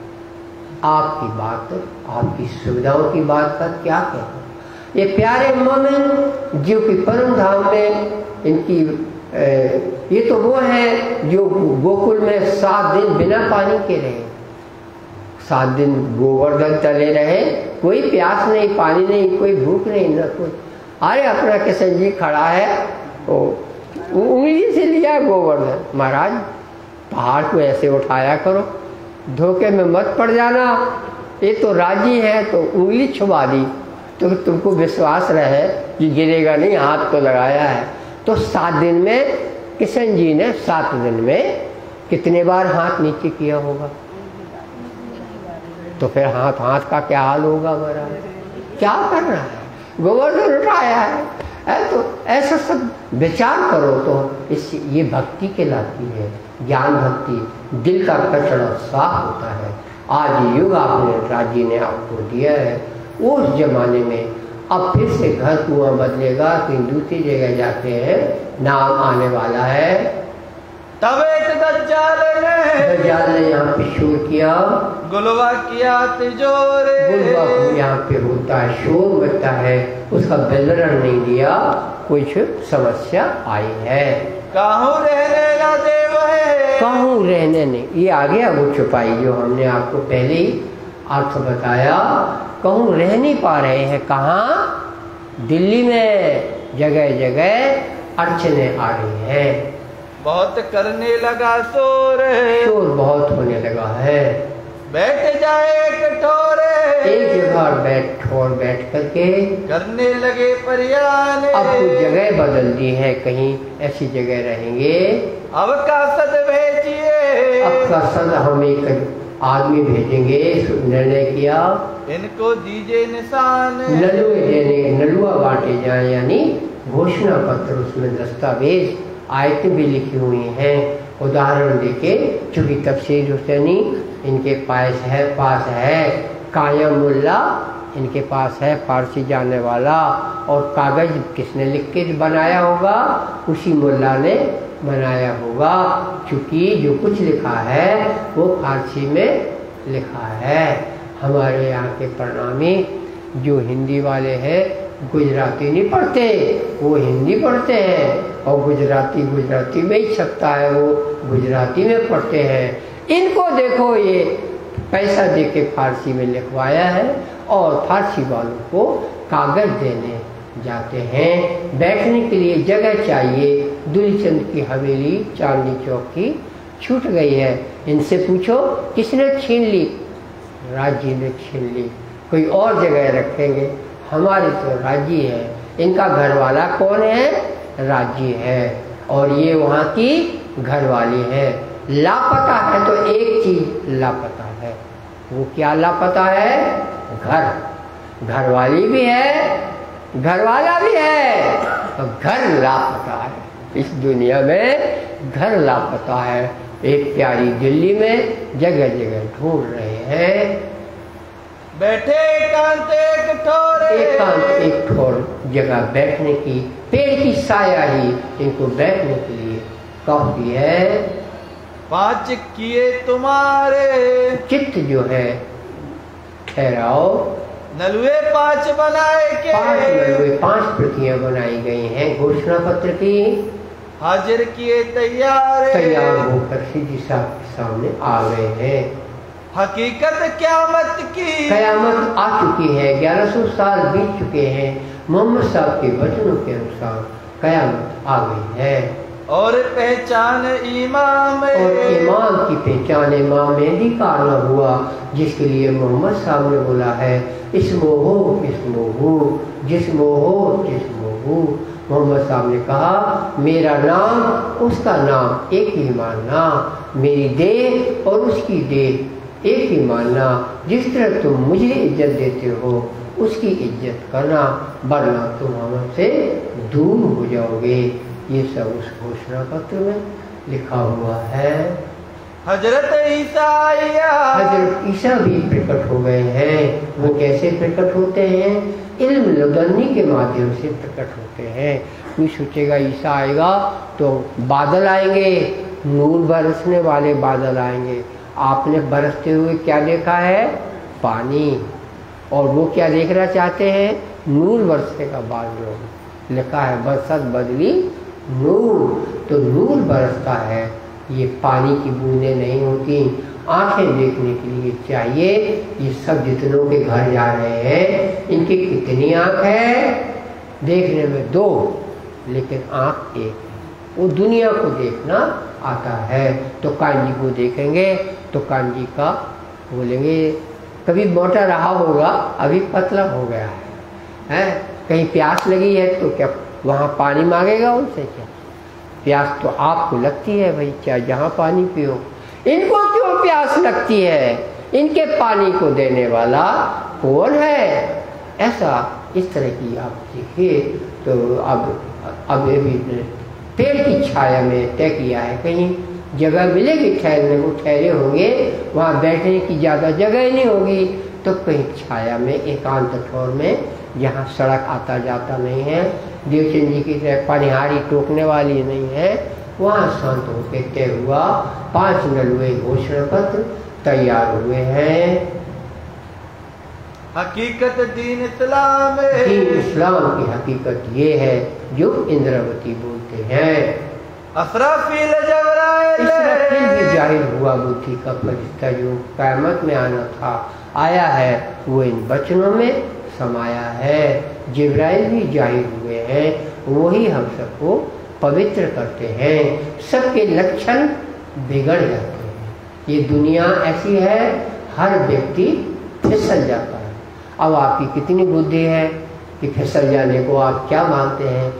आपकी बात, आपकी सुविधाओं की बात का क्या कहते। ये प्यारे मोमिन जो कि परम धाम में इनकी ये तो वो है जो गोकुल में 7 दिन बिना पानी के रहे, 7 दिन गोवर्धन तले रहे, कोई प्यास नहीं, पानी नहीं, कोई भूख नहीं, न कोई। अरे अपना किशन जी खड़ा है, वो उंगली से लिया गोवर्धन। महाराज पहाड़ को ऐसे उठाया करो, धोखे में मत पड़ जाना। ये तो राजी है तो उंगली छुपा दी, तो तुमको विश्वास रहे कि गिरेगा नहीं, हाथ तो लगाया है। तो 7 दिन में किशन जी ने 7 दिन में कितने बार हाथ नीचे किया होगा? तो फिर हाथ का क्या हाल होगा हमारा? क्या कर रहा है? गोवर्धन उठाया है। तो ऐसा सब विचार करो तो इससे ये भक्ति कहलाती है, ज्ञान भक्ति। दिल का कचरा साफ होता है। आज युग आपने राजी ने आपको दिया है। उस जमाने में अब फिर से घर कुआं बदलेगा, कहीं दूसरी जगह जाते हैं, नाम आने वाला है। तब एक दज्जाल ने यहाँ पे शोर किया, गुलवा किया तिजोरे। गुलवा यहाँ पे होता है, शोर बचता है, उसका विवरण नहीं दिया, कुछ समस्या आई है। काहू रहने न देव है, कहूँ रहने नहीं, ये आ गया वो छुपाई जो हमने आपको पहले ही अर्थ बताया। कहूँ रह नहीं पा रहे हैं, कहाँ? दिल्ली में जगह जगह अड़चने आ रही है, बहुत करने लगा शोर, शोर बहुत होने लगा है। बैठ जाए कठोरे, एक जगह बैठ करके करने लगे परियाने। अब कुछ जगह बदल दी है, कहीं ऐसी जगह रहेंगे। अब का सद भेजिए, अब का सद हम एक आदमी भेजेंगे, निर्णय किया। इनको दीजिए निशान, नलुआ बांटे जाए, यानी घोषणा पत्र, उसमें दस्तावेज आयतें भी लिखी हुई हैं। उदाहरण देके, चूंकि तफसीर हुसैनी इनके पास है, कायम मुल्ला इनके पास है, फारसी जानने वाला, और कागज किसने लिख के बनाया होगा? उसी मुल्ला ने बनाया होगा, क्योंकि जो कुछ लिखा है वो फारसी में लिखा है। हमारे यहाँ के प्रणामी जो हिंदी वाले हैं, गुजराती नहीं पढ़ते, वो हिंदी पढ़ते हैं, और गुजराती में ही छपता है, वो गुजराती में पढ़ते हैं। इनको देखो, ये पैसा दे के फारसी में लिखवाया है, और फारसी वालों को कागज देने जाते हैं। बैठने के लिए जगह चाहिए, दुलीचंद की हवेली चांदनी चौक की छूट गई है। इनसे पूछो किसने छीन ली? राजी ने छीन ली, कोई और जगह रखेंगे। हमारे तो राजी है, इनका घर वाला कौन है? राजी है, और ये वहाँ की घरवाली है। लापता है तो एक चीज लापता है, वो क्या लापता है? घरवाली भी है, घरवाला भी है, और घर लापता है। इस दुनिया में घर लापता है। एक प्यारी दिल्ली में जगह जगह ढूंढ रहे हैं। बैठे एकांत एक ठोरे, एकांत एक ठोर जगह बैठने की, पेड़ की साया ही इनको बैठने के लिए काफी है। 5 किए तुम्हारे, चित्त जो है ठहराओ। नलुए 5 बनाए के, 5 प्रतियां बनाई गई हैं घोषणा पत्र की। हाजिर किए तैयार होकर सीधी साहब के सामने आ गए हैं। हकीकत क़यामत की, कयामत आ चुकी है, 1100 साल बीत चुके हैं। मोहम्मद साहब के वचनों के अनुसार कयामत आ गई है। और पहचान इमाम, और इमाम की पहचान इमाम मेहदी का आना हुआ, जिसके लिए मोहम्मद साहब ने बोला है, इसमोहो जिस्मोहो। मोहम्मद साहब ने कहा, मेरा नाम उसका नाम एक ही मानना, मेरी देह और उसकी देह एक ही मानना। जिस तरह तुम मुझे इज्जत देते हो उसकी इज्जत करना, वरना तुम हमसे दूर हो जाओगे। ये सब उस घोषणा पत्र में लिखा हुआ है। हजरत ईसा भी प्रकट हो गए हैं। वो कैसे प्रकट होते हैं? इल्म लदन्नी के माध्यम से प्रकट होते हैं। कोई सोचेगा ईसा आएगा तो बादल आएंगे, नूर बरसने वाले बादल आएंगे। आपने बरसते हुए क्या देखा है? पानी। और वो क्या देखना चाहते हैं? नूर बरसने का बादल। लिखा है बरसत बदली नूर, तो नूर बरसता है। ये पानी की बूंदें नहीं होती, आंखें देखने के लिए चाहिए। ये सब जितनों के घर जा रहे हैं, इनकी कितनी आंख है? देखने में 2, लेकिन आंख 1। वो दुनिया को देखना आता है। तो कांजी को देखेंगे तो कांजी का बोलेंगे, कभी मोटा रहा होगा, अभी पतला हो गया है। कहीं प्यास लगी है तो क्या वहाँ पानी मांगेगा उनसे? क्या प्यास तो आपको लगती है भाई, चाहे जहाँ पानी पियो। इनको क्यों प्यास लगती है? इनके पानी को देने वाला कौन है? ऐसा इस तरह की आप देखिए। तो अब पेड़ की छाया में तय किया है, कहीं जगह मिलेगी ठहरने को, ठहरे होंगे, वहाँ बैठने की ज़्यादा जगह नहीं होगी, तो कहीं छाया में एकांत ठोर में, जहाँ सड़क आता जाता नहीं है, देवचंद जी की तरह पनिहारी टोकने वाली नहीं है, वहाँ शांत होकर तय हुआ। 5 नलुए घोषणा पत्र तैयार हुए हैं। हकीकत दीन इस्लाम है। दीन इस्लाम की हकीकत ये है जो इंद्रावती बोलते हैं। असराफील जबराइल इसराफील भी जाहिर हुआ, बुद्धि का फरिश्ता जो क़यामत में आना था आया है, वो इन वचनों में समाया है। जिब्राइल भी जाहिर हुए हैं, वही हम सबको पवित्र करते हैं। सबके लक्षण बिगड़ जाते हैं। ये दुनिया ऐसी है, हर व्यक्ति फिसल जाता है। अब आपकी कितनी बुद्धि है कि फिसल जाने को आप क्या मानते हैं?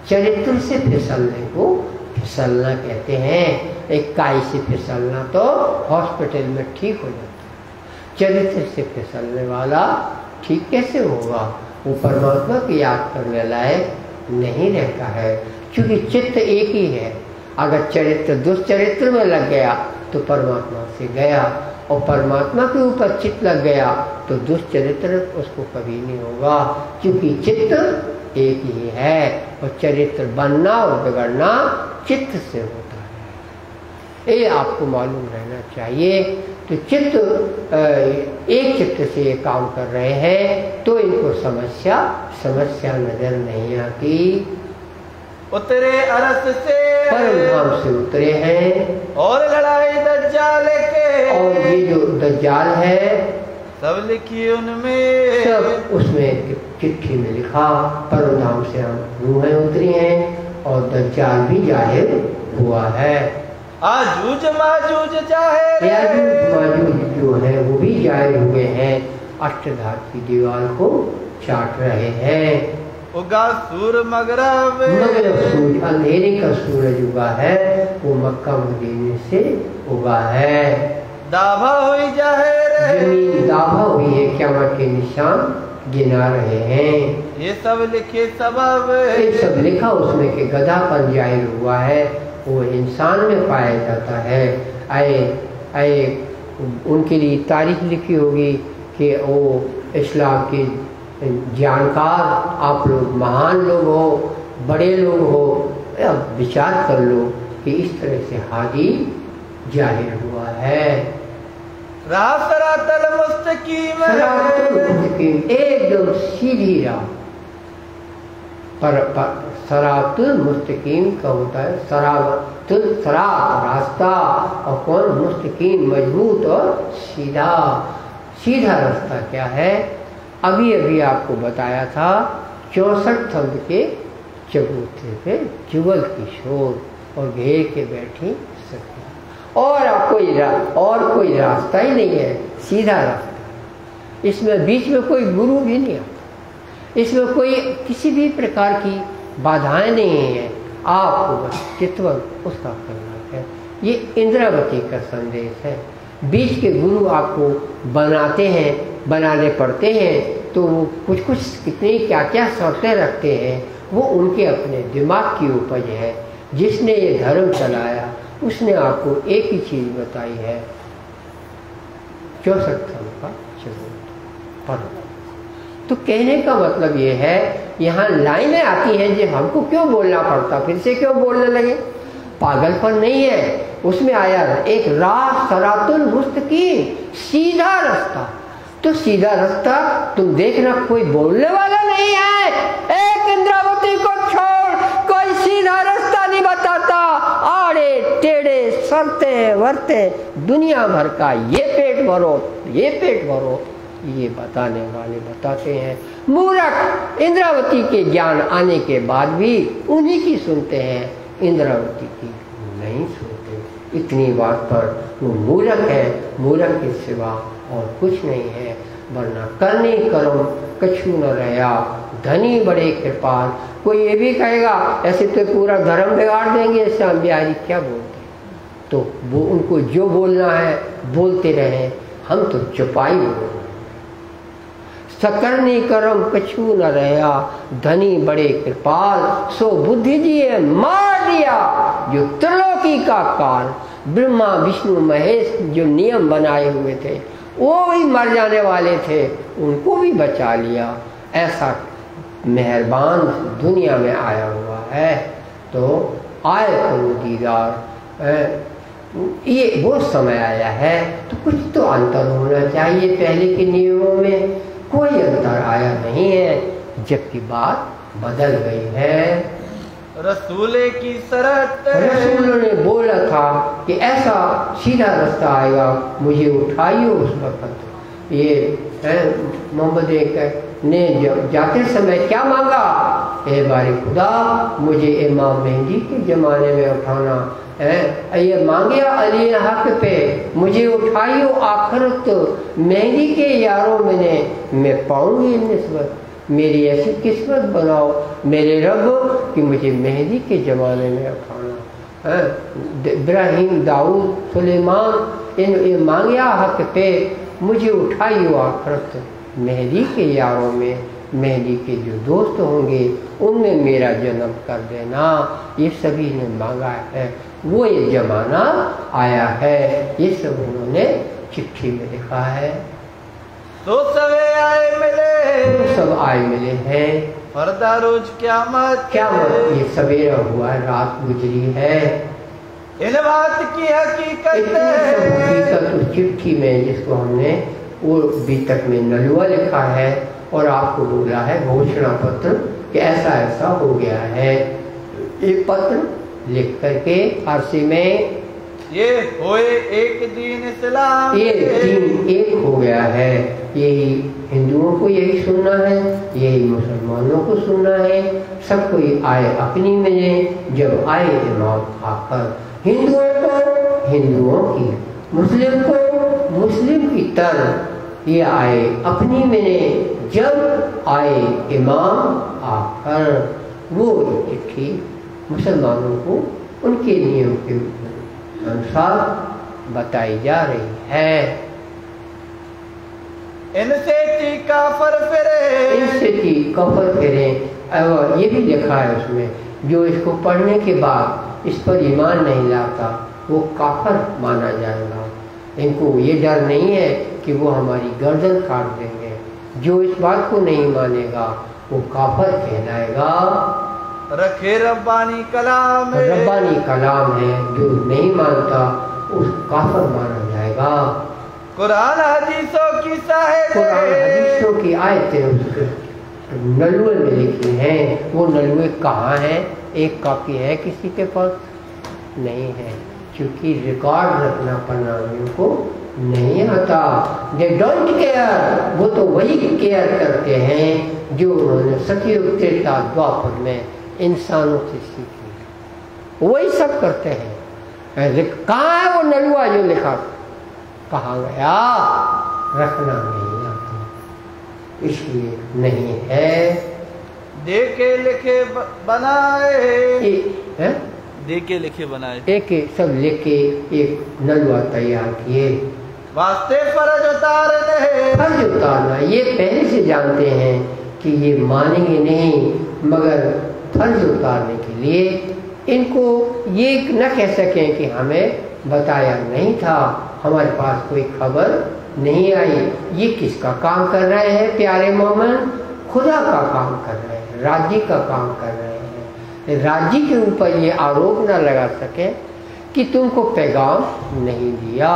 चरित्र से फिसलने को फिसलना कहते हैं। एक काई से फिसलना तो हॉस्पिटल में ठीक हो जाता है, चरित्र से फिसलने वाला ठीक कैसे होगा? वो परमात्मा की याद करने लायक नहीं रहता है, क्योंकि चित्त एक ही है। अगर चरित्र दुष्चरित्र में लग गया तो परमात्मा से गया, और परमात्मा के ऊपर चित्त लग गया तो दुष्चरित्र उसको कभी नहीं होगा, क्योंकि चित्त एक ही है। और चरित्र बनना और बिगड़ना चित्त से होता है, ये आपको मालूम रहना चाहिए। तो चित्त एक चित्त से ये काम कर रहे हैं तो इनको समस्या नजर नहीं आती। उतरे अरस से परम धाम से उतरे हैं, और लड़ाई दज्जाल के, और ये जो दज्जाल है सब लिखी उनमें, सब उसमें चिट्ठी में लिखा। परम धाम से हम रूहें उतरी हैं और दज्जाल भी जाहिर हुआ है। आजूज माजूज जाहिर, याजूज माजूज जो है वो भी जाहिर हुए हैं, अष्टधार की दीवार को चाट रहे हैं। उगा सूर मगरब, मगरब सूरज, अंधेरे का सूरज उगा है, वो मक्का मदीने से उगा है। दाभा हुई जाहिर, जमीन दाभा हुई है, क़यामत के निशान गिना रहे हैं। ये सब लिखे सबब, ये सब लिखा उसमें कि गधापन जाहिर हुआ है, वो इंसान में पाया जाता है। आए उनके लिए तारीख लिखी होगी कि वो इस्लाम की जानकार, आप लोग महान लोग हो, बड़े लोग हो, अब विचार कर लो कि इस तरह से हादी जाहिर हुआ है। सरातल मुस्तकीम, एकदम सीधी राह पर सरातुल मुस्तकीम का होता है सरातुल, सरात रास्ता, और कौन मुस्तकीम मजबूत और सीधा। सीधा रास्ता क्या है? अभी अभी आपको बताया था 64 थंब के चबूतरे पे जुगल किशोर और घेर के बैठी सखी, और कोई रास्ता ही नहीं है, सीधा रास्ता। इसमें बीच में कोई गुरु भी नहीं आता, इसमें कोई किसी भी प्रकार की बाधाएं नहीं है, आपको बस चितवन उसका करना है। ये इंद्रावती का संदेश है। बीच के गुरु आपको बनाने पड़ते हैं, तो वो कुछ कितनी क्या क्या शर्तें रखते हैं, वो उनके अपने दिमाग की उपज है। जिसने ये धर्म चलाया उसने आपको एक ही चीज़ बताई है, 64 थंब का चबूतरा पढ़ो। तो कहने का मतलब ये है, यहाँ लाइनें आती हैं जो हमको क्यों बोलना पड़ता, फिर से क्यों बोलने लगे? पागलपन नहीं है, उसमें आया एक राह सरातुल मुस्तकीम, सीधा रास्ता। तो सीधा रास्ता तुम देखना कोई बोलने वाला नहीं है। एक इंद्रावती को छोड़ कोई सीधा रास्ता नहीं बताता। आड़े टेढ़े सरते वरते दुनिया भर का ये पेट भरो, ये पेट भरो, ये बताने वाले बताते हैं। मूर्ख इंद्रावती के ज्ञान आने के बाद भी उन्हीं की सुनते हैं, इंद्रावती की नहीं सुनते। इतनी बात पर वो मूर्ख है, मूर्ख के सिवा और कुछ नहीं है। वरना करने कर्म कछु न रहा, धनी बड़े कृपाल। कोई ये भी कहेगा ऐसे तो पूरा धर्म बिगाड़ देंगे, श्याम बिहारी क्या बोलते हैं? तो वो उनको जो बोलना है बोलते रहे, हम तो चुपाई बोल रहे हैं। सकरनी कर्म कछु न रहा, धनी बड़े कृपाल, सो बुद्धि जी मार दिया जो त्रिलोकी का काल। ब्रह्मा विष्णु महेश जो नियम बनाए हुए थे वो भी मर जाने वाले थे, उनको भी बचा लिया। ऐसा मेहरबान दुनिया में आया हुआ है। तो आए करो दीदार। ये वो समय आया है तो कुछ तो अंतर होना चाहिए। पहले के नियमों में कोई अंतर आया नहीं है, जबकि बात बदल गई है। रसूले की शरत, रसूलों ने बोला था कि ऐसा सीधा रास्ता आएगा, मुझे उठाइए उस वक्त। ये मोहम्मद ने जाते समय क्या मांगा, ए बारी खुदा मुझे इमाम मेहंदी के ज़माने में उठाना है। ये मांगे अली हक पे मुझे उठाइयो आखिरत मेहंदी के यारों में मैं पाऊंगी निस्बत। मेरी ऐसी किस्मत बनाओ मेरे रब कि मुझे मेहंदी के ज़माने में उठाना है। इब्राहिम, दाऊद, सुलेमान इन मांगया हक पे मुझे उठाइयो आखिरत मेहंदी के यारों में, मेहंदी के जो दोस्त होंगे उनमें मेरा जन्म कर देना। ये सभी ने मांगा है, वो ये ज़माना आया है। ये सब उन्होंने चिट्ठी में लिखा है। तो सवे आए मिले, सब आए मिले हैं। फरदा रोज क्यामत, क्यामत ये सवेरा हुआ है, रात गुजरी है। इन बात की हकीकत उस चिट्ठी में जिसको हमने वो बीतक में नलुआ लिखा है और आपको बोला है घोषणा पत्र कि ऐसा ऐसा हो गया है। एक पत्र लिख करके फारसी में ये होए एक दीन इस्लाम, ये दीन एक हो गया है। यही हिंदुओं को यही सुनना है, यही मुसलमानों को सुनना है। सब कोई आए अपनी में, जब आए इमाम आकर हिंदुओं को हिंदुओं की, मुस्लिम को मुस्लिम की तरह ये आए अपनी में, जब आए इमाम आकर। वो चिट्ठी मुसलमानों को उनके नियम के अनुसार बताई जा रही है। इनसे थी काफर फिरे, इनसे थी कफर फिरे। और ये भी लिखा है उसमें, जो इसको पढ़ने के बाद इस पर ईमान नहीं लाता वो काफर माना जाएगा। इनको ये डर नहीं है कि वो हमारी गर्दन काट देंगे। जो इस बात को नहीं मानेगा वो काफर कहलाएगा। रखे रब्बानी कलाम, रब्बानी कलाम है, जो नहीं मानता उस काफर माना जाएगा। कुरान हदीसों की साहिब, कुरान हदीसों की आयतें उसके नलुए में लिखी हैं। वो नलुए कहाँ हैं? एक कॉपी है किसी के पास? नहीं है, क्योंकि रिकॉर्ड रखना प्रणामियों को नहीं आता। दे डोंट केयर, वो तो वही केयर करते हैं जो उन्होंने सतयुग त्रेता द्वापर में इंसानों से सीखी, वही सब करते हैं। कहाँ है वो नलुआ जो लिखा, कहाँ गया? रखना नहीं आता, इसलिए नहीं है। देखे लिखे बनाए, देखे लिखे बनाए, एक सब लेके एक नलुआ तैयार किए। वास्ते फर्ज उतारने, फर्ज उतारना ये पहले से जानते हैं कि ये मानेंगे नहीं, मगर फर्ज उतारने के लिए इनको ये न कह सकें कि हमें बताया नहीं था, हमारे पास कोई खबर नहीं आई। ये किसका काम कर रहे हैं प्यारे मोहम्मद? खुदा का काम कर रहे हैं, राज्य का काम कर रहे हैं। राज्य के ऊपर ये आरोप न लगा सके कि तुमको पैगाम नहीं दिया।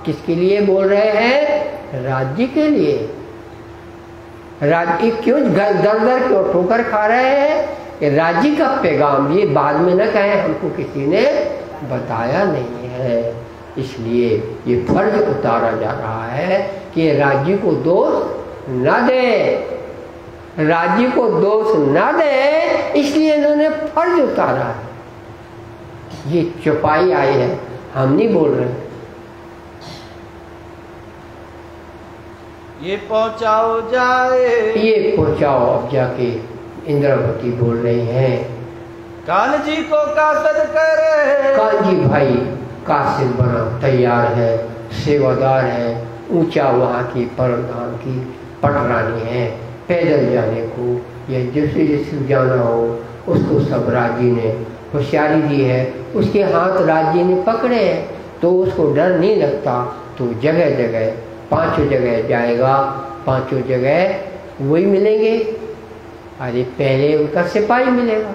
किसके लिए बोल रहे हैं? राज्य के लिए। राज्य क्यों दर दर क्यों ठोकर खा रहे हैं? राज्य का पैगाम ये बाद में न कहें हमको किसी ने बताया नहीं है। इसलिए ये फर्ज उतारा जा रहा है कि राज्य को दोष न दे, राज्य को दोष न दे, इसलिए इन्होंने फर्ज उतारा है। ये चौपाई आई है, हम नहीं बोल रहे। ये पहुंचाओ जाए, ये पहुंचाओ अब जाके इंद्रावती बोल रही हैं। कान जी को कासद करे, काजी भाई कासिद बना तैयार है, सेवादार है, ऊंचा वहाँ की प्रधान की पटरानी है। पैदल जाने को या जिसे जिसे जाना हो उसको सब राज्य ने होशियारी दी है। उसके हाथ राज्य ने पकड़े हैं तो उसको डर नहीं लगता, तो जगह जगह पांचों जगह जाएगा, पांचों जगह वही मिलेंगे। अरे पहले उनका सिपाही मिलेगा,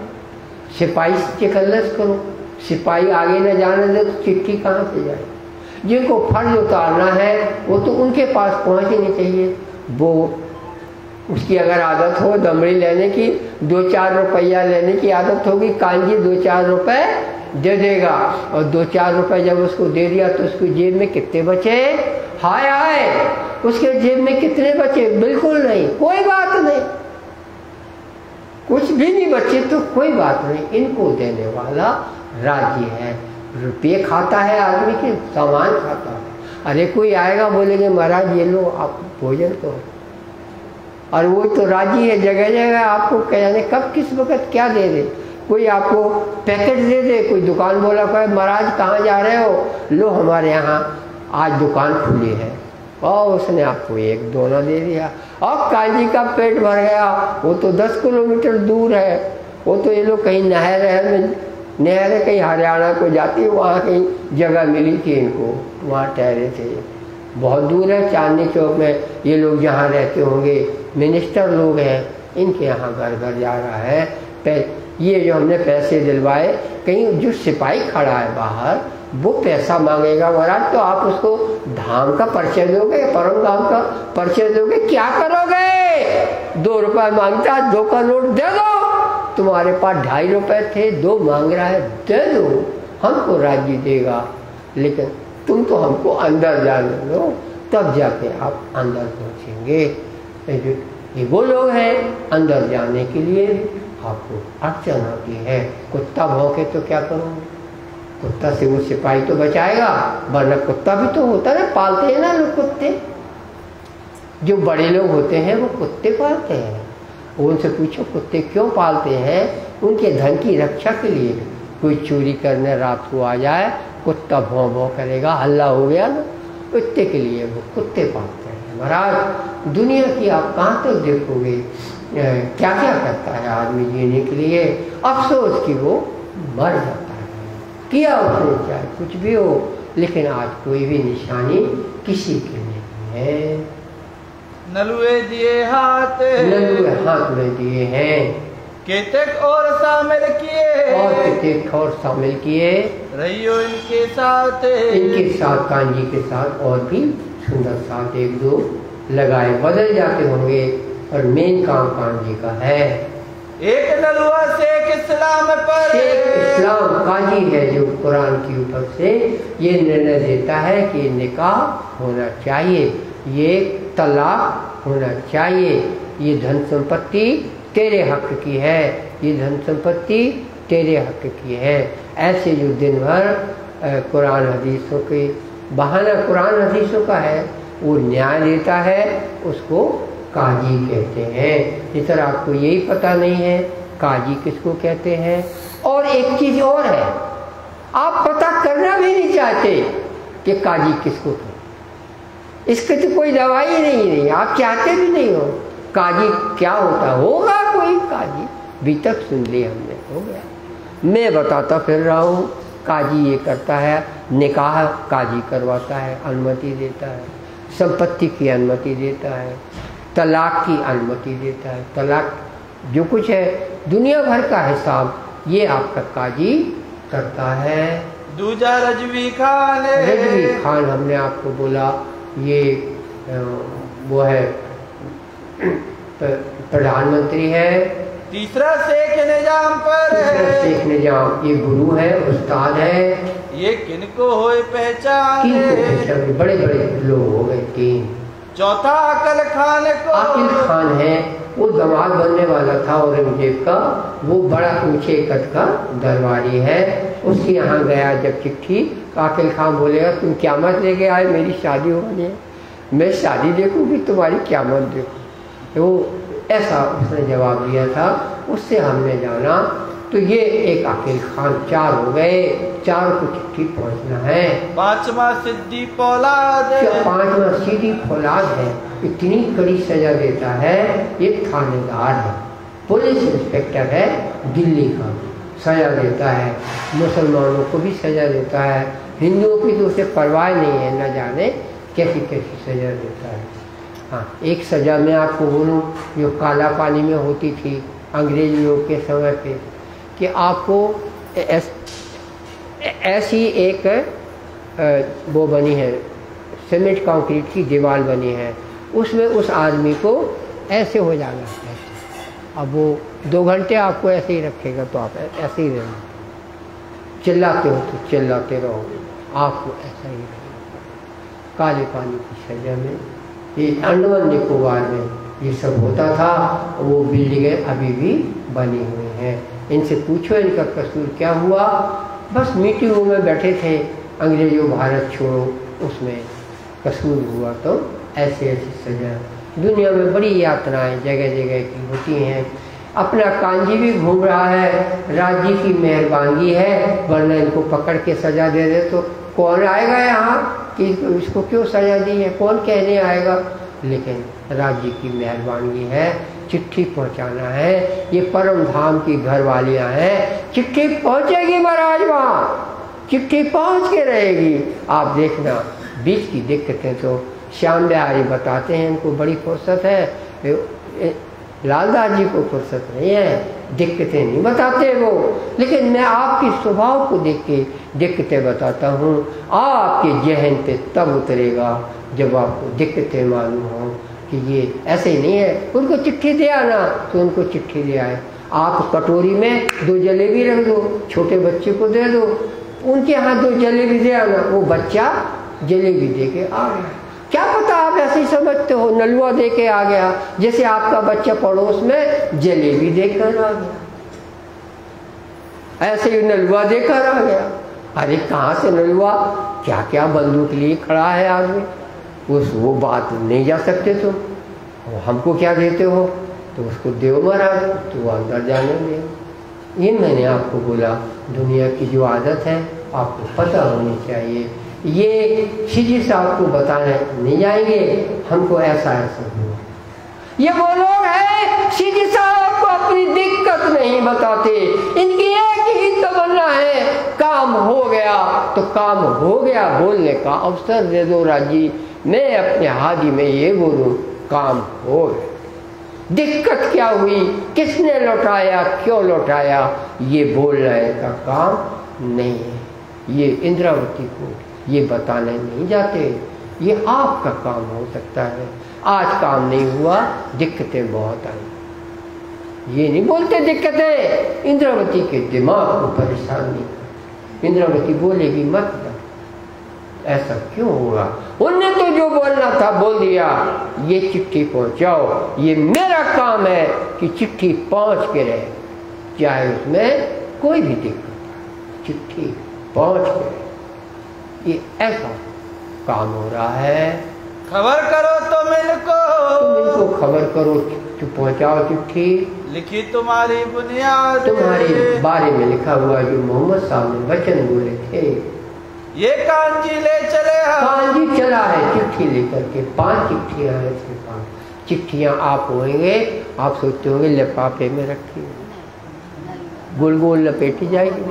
सिपाही से खल्लस करो, सिपाही आगे न जाने दे तो चिट्ठी कहाँ से जाए। जिनको फर्ज उतारना है वो तो उनके पास पहुँचनी चाहिए। वो उसकी अगर आदत हो दमड़ी लेने की, 2-4 रुपया लेने की आदत होगी, कांजी 2-4 रुपए दे देगा, और 2-4 रुपए जब उसको दे दिया तो उसकी जेब में कितने बचे? हाय हाय, उसके जेब में कितने बचे? बिल्कुल नहीं, कोई बात नहीं, कुछ भी नहीं बचे तो कोई बात नहीं। इनको देने वाला राज्य है। रुपये खाता है आदमी के, सामान खाता है। अरे कोई आएगा बोलेंगे महाराज ये लो आप भोजन करो, और वो तो राजी है जगह जगह आपको कहने कब किस वक्त क्या दे दे। कोई आपको पैकेट दे दे, कोई दुकान बोला कहे महाराज कहाँ जा रहे हो, लो हमारे यहाँ आज दुकान खुली है, और उसने आपको 1-2 ना दे दिया, और कांजी का पेट भर गया। वो तो 10 किलोमीटर दूर है, वो तो ये लोग कहीं नहर कहीं हरियाणा को जाती, वहाँ कहीं जगह मिली थी इनको, वहाँ ठहरे थे। बहुत दूर है, चांदनी चौक में ये लोग जहाँ रहते होंगे, मिनिस्टर लोग हैं, इनके यहाँ घर घर जा रहा है। ये जो हमने पैसे दिलवाए, कहीं जो सिपाही खड़ा है बाहर वो पैसा मांगेगा महाराज, तो आप उसको धाम का परिचय दोगे, परम धाम का परिचय दोगे, क्या करोगे? 2 रुपये मांगता है, 2 का नोट दे दो, तुम्हारे पास 2.5 रुपये थे, 2 मांग रहा है, दे दो, हमको राज्य देगा, लेकिन तुम तो हमको अंदर जाने दो, तब जाके आप अंदर पहुँचेंगे। ये वो लोग हैं, अंदर जाने के लिए आपको अड़चन होती है। कुत्ता भौंके तो क्या करोगे? कुत्ता से वो सिपाही तो बचाएगा, वरना कुत्ता भी तो होता है, पालते हैं ना लोग कुत्ते। जो बड़े लोग होते हैं वो कुत्ते पालते हैं। उनसे पूछो कुत्ते क्यों पालते हैं? उनके धन की रक्षा के लिए। कोई चोरी करने रात को आ जाए, कुत्ता भौं भौं करेगा, हल्ला हो गया ना, कुत्ते के लिए वो कुत्ते पालते हैं। महाराज दुनिया की आप कहाँ तक देखोगे, क्या क्या करता है आदमी जीने के लिए। अफसोस कि वो मर जाता है, किया उसने चाहे कुछ भी हो, लेकिन आज कोई भी निशानी किसी की नहीं है। नलुए दिए हाथ, नलुए हाथ में दिए हैं, केतक और शामिल किए, और केतक और शामिल किए, रहियो इनके साथ, इनके साथ कांजी के साथ और भी सुंदर साथ 1-2 लगाए, बदल जाते होंगे, और मेन काम कांजी का है। एक नलुआ शेख इस्लाम पर, शेख इस्लाम काजी है जो कुरान के ऊपर से ये निर्णय देता है कि निकाह होना चाहिए, ये तलाक होना चाहिए, ये धन संपत्ति तेरे हक की है, ये धन संपत्ति तेरे हक की है। ऐसे जो दिन भर कुरान हदीसों के बहाना कुरान हदीसों का है वो न्याय देता है, उसको काजी कहते हैं। इस तरह आपको यही पता नहीं है काजी किसको कहते हैं। और एक चीज और है, आप पता करना भी नहीं चाहते कि काजी किसको कहते, इसकी तो कोई दवाई नहीं, आप चाहते भी नहीं हो। काजी क्या होता होगा, कोई काजी अभी तक सुन लिया हमने, हो गया। मैं बताता फिर रहा हूँ, काजी ये करता है, निकाह काजी करवाता है, अनुमति देता है, संपत्ति की अनुमति देता है, तलाक की अनुमति देता है, तलाक जो कुछ है दुनिया भर का हिसाब ये आपका काजी करता है। दूजा रजवी खान, रजवी खान हमने आपको बोला ये वो है प्रधानमंत्री है। तीसरा शेख निजाम पर, शेख निजाम ये गुरु है, उस्ताद है, ये किनको होए पहचान, बड़े बड़े लोग हो गए 3। चौथा अकल खान को, अकल खान है, वो दामाद बनने वाला था औरंगजेब का, वो बड़ा ऊंचे कद का दरबारी है। उसके यहाँ गया जब चिट्ठी, अकल खान बोलेगा तुम क्या मत लेके आए, मेरी शादी होनी है, मैं शादी देखूंगी तुम्हारी क्या मत देखूँ, वो ऐसा उसने जवाब दिया था। उससे हमने जाना तो ये एक अकील खान 4 हो गए, 4 को चिट्ठी पहुंचना है। 5वां सिद्दी फौलाद, 5वां सिद्दी फौलाद है, इतनी कड़ी सजा देता है। ये थानेदार है, पुलिस इंस्पेक्टर है दिल्ली का, सजा देता है। मुसलमानों को भी सजा देता है, हिंदुओं की तो उसे परवाह नहीं है, न जाने कैसी कैसी सजा देता है। हाँ, एक सजा मैं आपको बोलूँ जो काला पानी में होती थी अंग्रेज लोग के समय पे, कि आपको ऐसी एक वो बनी है, सीमेंट कंक्रीट की दीवार बनी है, उसमें उस आदमी को ऐसे हो जाना है। अब वो 2 घंटे आपको ऐसे ही रखेगा तो आप ऐसे ही रहना, चिल्लाते हो तो चिल्लाते रहो, आपको ऐसा ही रहेगा। काले पानी की सजा में, ये अंडमान निकोबार में ये सब होता था। वो बिल्डिंगें अभी भी बनी हुई हैं। इनसे पूछो इनका कसूर क्या हुआ। बस मीटिंगों में बैठे थे, अंग्रेजों भारत छोड़ो, उसमें कसूर हुआ तो ऐसे ऐसी सजा। दुनिया में बड़ी यात्राएं जगह जगह की होती हैं। अपना कांजी भी घूम रहा है, राज्य की मेहरबानी है, वरना इनको पकड़ के सजा दे दे तो कौन आएगा यहाँ कि इसको क्यों सजा दी है, कौन कहने आएगा। लेकिन राज्य की मेहरबानी है, चिट्ठी पहुँचाना है। ये परम धाम की घरवालियाँ हैं, चिट्ठी पहुँचेगी महाराज, वहाँ चिट्ठी पहुँच के रहेगी। आप देखना बीच की दिक्कतें तो श्याम बिहारी बताते हैं, इनको बड़ी फुर्सत है, लालदास जी को फुर्सत नहीं है, दिक्कतें नहीं बताते वो। लेकिन मैं आपके स्वभाव को देख के दिक्कतें बताता हूँ। आपके जहन पे तब उतरेगा जब आपको दिक्कतें मालूम हो कि ये ऐसे ही नहीं है। उनको चिट्ठी दे आना तो उनको चिट्ठी दे आए। आप कटोरी में 2 जलेबी रख दो, छोटे बच्चे को दे दो, उनके यहाँ 2 जलेबी दे आना, वो बच्चा जलेबी दे के आ गया। क्या पता आप ऐसे ही समझते हो, नलवा दे के आ गया, जैसे आपका बच्चा पड़ोस में जलेबी देकर आ गया, ऐसे ही नलवा देकर आ गया। अरे कहाँ से नलवा, क्या क्या बंदूक लिए खड़ा है आदमी, वो बात नहीं जा सकते तुम, हमको क्या देते हो, तो उसको देव महाराज तो वो अंदर जाने दे। ये मैंने आपको बोला, दुनिया की जो आदत है आपको पता होनी चाहिए। ये सीधी साहब को बताने नहीं जाएंगे, हमको ऐसा ऐसा हुआ। ये वो लोग हैं सीधी साहब को अपनी दिक्कत नहीं बताते, इनकी एक ही तमन्ना है, काम हो गया तो काम हो गया, बोलने का अवसर दे दो राजी, मैं अपने हादी में ये बोलूं काम हो गया। दिक्कत क्या हुई, किसने लौटाया, क्यों लौटाया, ये बोलने का काम नहीं है। ये इंद्रावती को ये बताने नहीं जाते, ये आपका काम हो सकता है। आज काम नहीं हुआ, दिक्कतें बहुत आई, ये नहीं बोलते दिक्कतें, इंद्रावती के दिमाग को परेशान नहीं कर। इंद्रावती बोलेगी मत जा, ऐसा क्यों हुआ, उनने तो जो बोलना था बोल दिया, ये चिट्ठी पहुंचाओ, ये मेरा काम है कि चिट्ठी पहुंच के रहे, चाहे उसमें कोई भी दिक्कत, चिट्ठी पहुंच के रहे। ये ऐसा काम हो रहा है। खबर करो तो मिलको, तुम इनको खबर करो, तो पहुंचाओ चिट्ठी, लिखी तुम्हारी बुनियाद, तुम्हारे बारे में लिखा हुआ जो मोहम्मद साहब ने वचन बोले थे, ये कांजी ले चले। कांजी चला है चिट्ठी लेकर के, 5 चिट्ठियां हैं इसके पास। चिट्ठियां आप होंगे, आप सोचते होंगे लिफाफे में रखी, गोल गोल लपेटी जाएगी,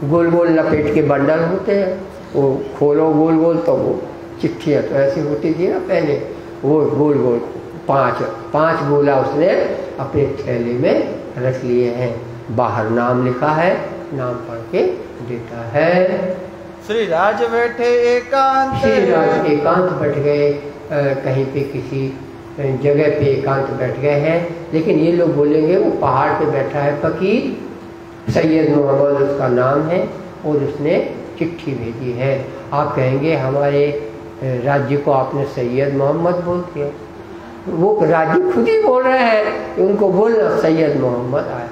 गोल गोल लपेट के बंडल होते हैं, वो खोलो गोल गोल तो वो चिट्ठियाँ तो ऐसी होती थी ना पहले, वो गोल गोल 5 गोला उसने अपने थैले में रख लिए हैं। बाहर नाम लिखा है, नाम पढ़ के देता है। श्री राज बैठे एकांत, श्री राज एकांत बैठ गए, कहीं पे किसी जगह पे एकांत बैठ गए हैं। लेकिन ये लोग बोलेंगे वो पहाड़ पे बैठा है फकीर, सैयद मोहम्मद उसका नाम है, और उसने चिट्ठी भेजी है। आप कहेंगे हमारे राज्य को आपने सैयद मोहम्मद बोल दिया, वो राज्य खुद ही बोल रहे हैं कि उनको बोलना सैयद मोहम्मद आए।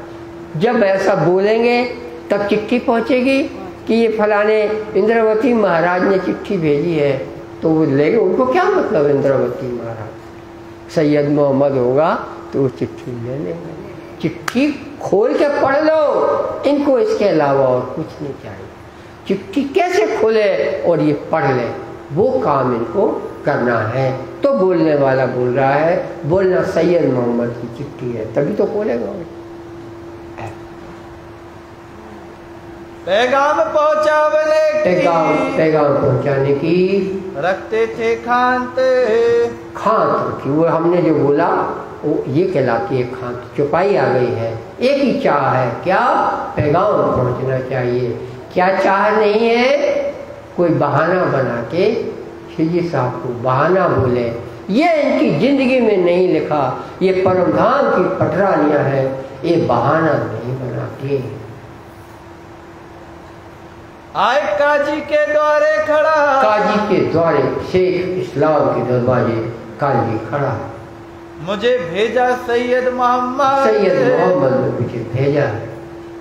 जब ऐसा बोलेंगे तब चिट्ठी पहुंचेगी कि ये फलाने इंद्रावती महाराज ने चिट्ठी भेजी है, तो वो लेंगे, उनको क्या मतलब इंद्रावती महाराज, सैयद मोहम्मद होगा तो वो चिट्ठी ले लेंगे। चिट्ठी खोल के पढ़ लो, इनको इसके अलावा और कुछ नहीं चाहिए। चिट्ठी कैसे खोले और ये पढ़ ले, वो काम इनको करना है। तो बोलने वाला बोल रहा है, बोलना सैयद मोहम्मद की चिट्ठी है, तभी तो खोलेगा। पैगाम पहुंचाने की, पैगाम पहुंचाने की रखते थे खांत, खांत रखी। वो हमने जो बोला ये कहलाती है खान। चौपाई आ गई है, एक ही चाह है, क्या? पैगाम पहुंचना चाहिए। क्या चाह नहीं है? कोई बहाना बना के श्री साहब को बहाना बोले, ये इनकी जिंदगी में नहीं लिखा। ये परम धाम की पटरानियां हैं, ये बहाना नहीं बनाती। आए काजी के द्वारे खड़ा, काजी के द्वारे शेख इस्लाम के दरवाजे काजी खड़ा। मुझे भेजा सैयद मोहम्मद, सैयद मोहम्मद ने मुझे भेजा,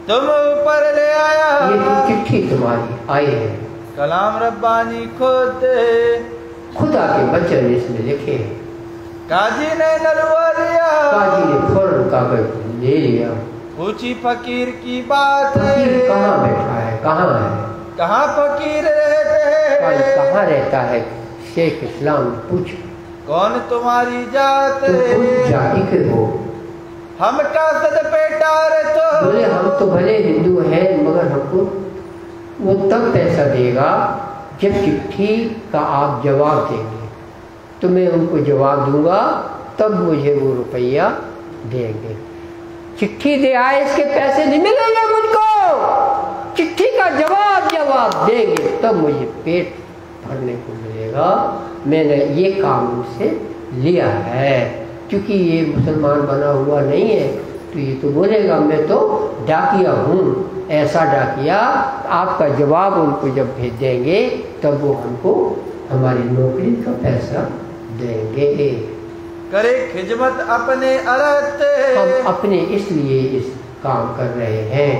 तुम ऊपर ले आया। ये चिट्ठी तुम्हारी आई है। कलाम रब्बानी खुद खुदा के वचन इसमें लिखे हैं। काजी ने नलवा लिया, काजी ने फौरन कागज ले लिया। पूछी फकीर की बात, फकीर कहाँ बैठा है, कहाँ है? कहाँ फकीर रहते हैं? कहाँ रहता है? शेख इस्लाम ने पूछा, कौन तुम्हारी जात? तुम उस जाति के हो? हम का सद पेटार तो बोले हम तो भले हिंदू हैं, मगर हमको वो तब पैसा देगा जब चिट्ठी का आप जवाब देंगे, तो मैं उनको जवाब दूंगा, तब मुझे वो रुपया देंगे। चिट्ठी दे आए, इसके पैसे नहीं मिलेंगे मुझको। चिट्ठी का जवाब देंगे तब मुझे पेट भरने को मिलेगा। मैंने ये काम उनसे लिया है। क्योंकि ये मुसलमान बना हुआ नहीं है, तो ये तो बोलेगा मैं तो डाकिया हूँ, ऐसा डाकिया। आपका जवाब उनको जब भेज देंगे तब वो हमको हमारी नौकरी का पैसा देंगे। करे खिदमत अपने अर्थ, हम अपने इसलिए इस काम कर रहे हैं।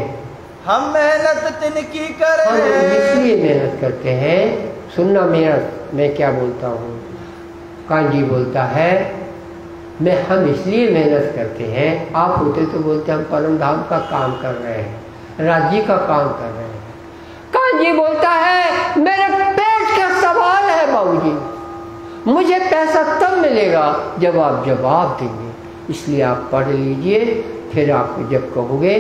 हम मेहनत तिनकी करे, हम इसलिए मेहनत करते हैं। सुनना मेरा, मैं क्या बोलता हूँ। कांजी बोलता है हम इसलिए मेहनत करते हैं। आप होते तो बोलते हम परम धाम का काम कर रहे हैं, राज्य का काम कर रहे हैं। कांजी बोलता है मेरे पेट का सवाल है बाबूजी, मुझे पैसा तब मिलेगा जब आप जवाब देंगे। इसलिए आप पढ़ लीजिए, फिर आपको जब कहोगे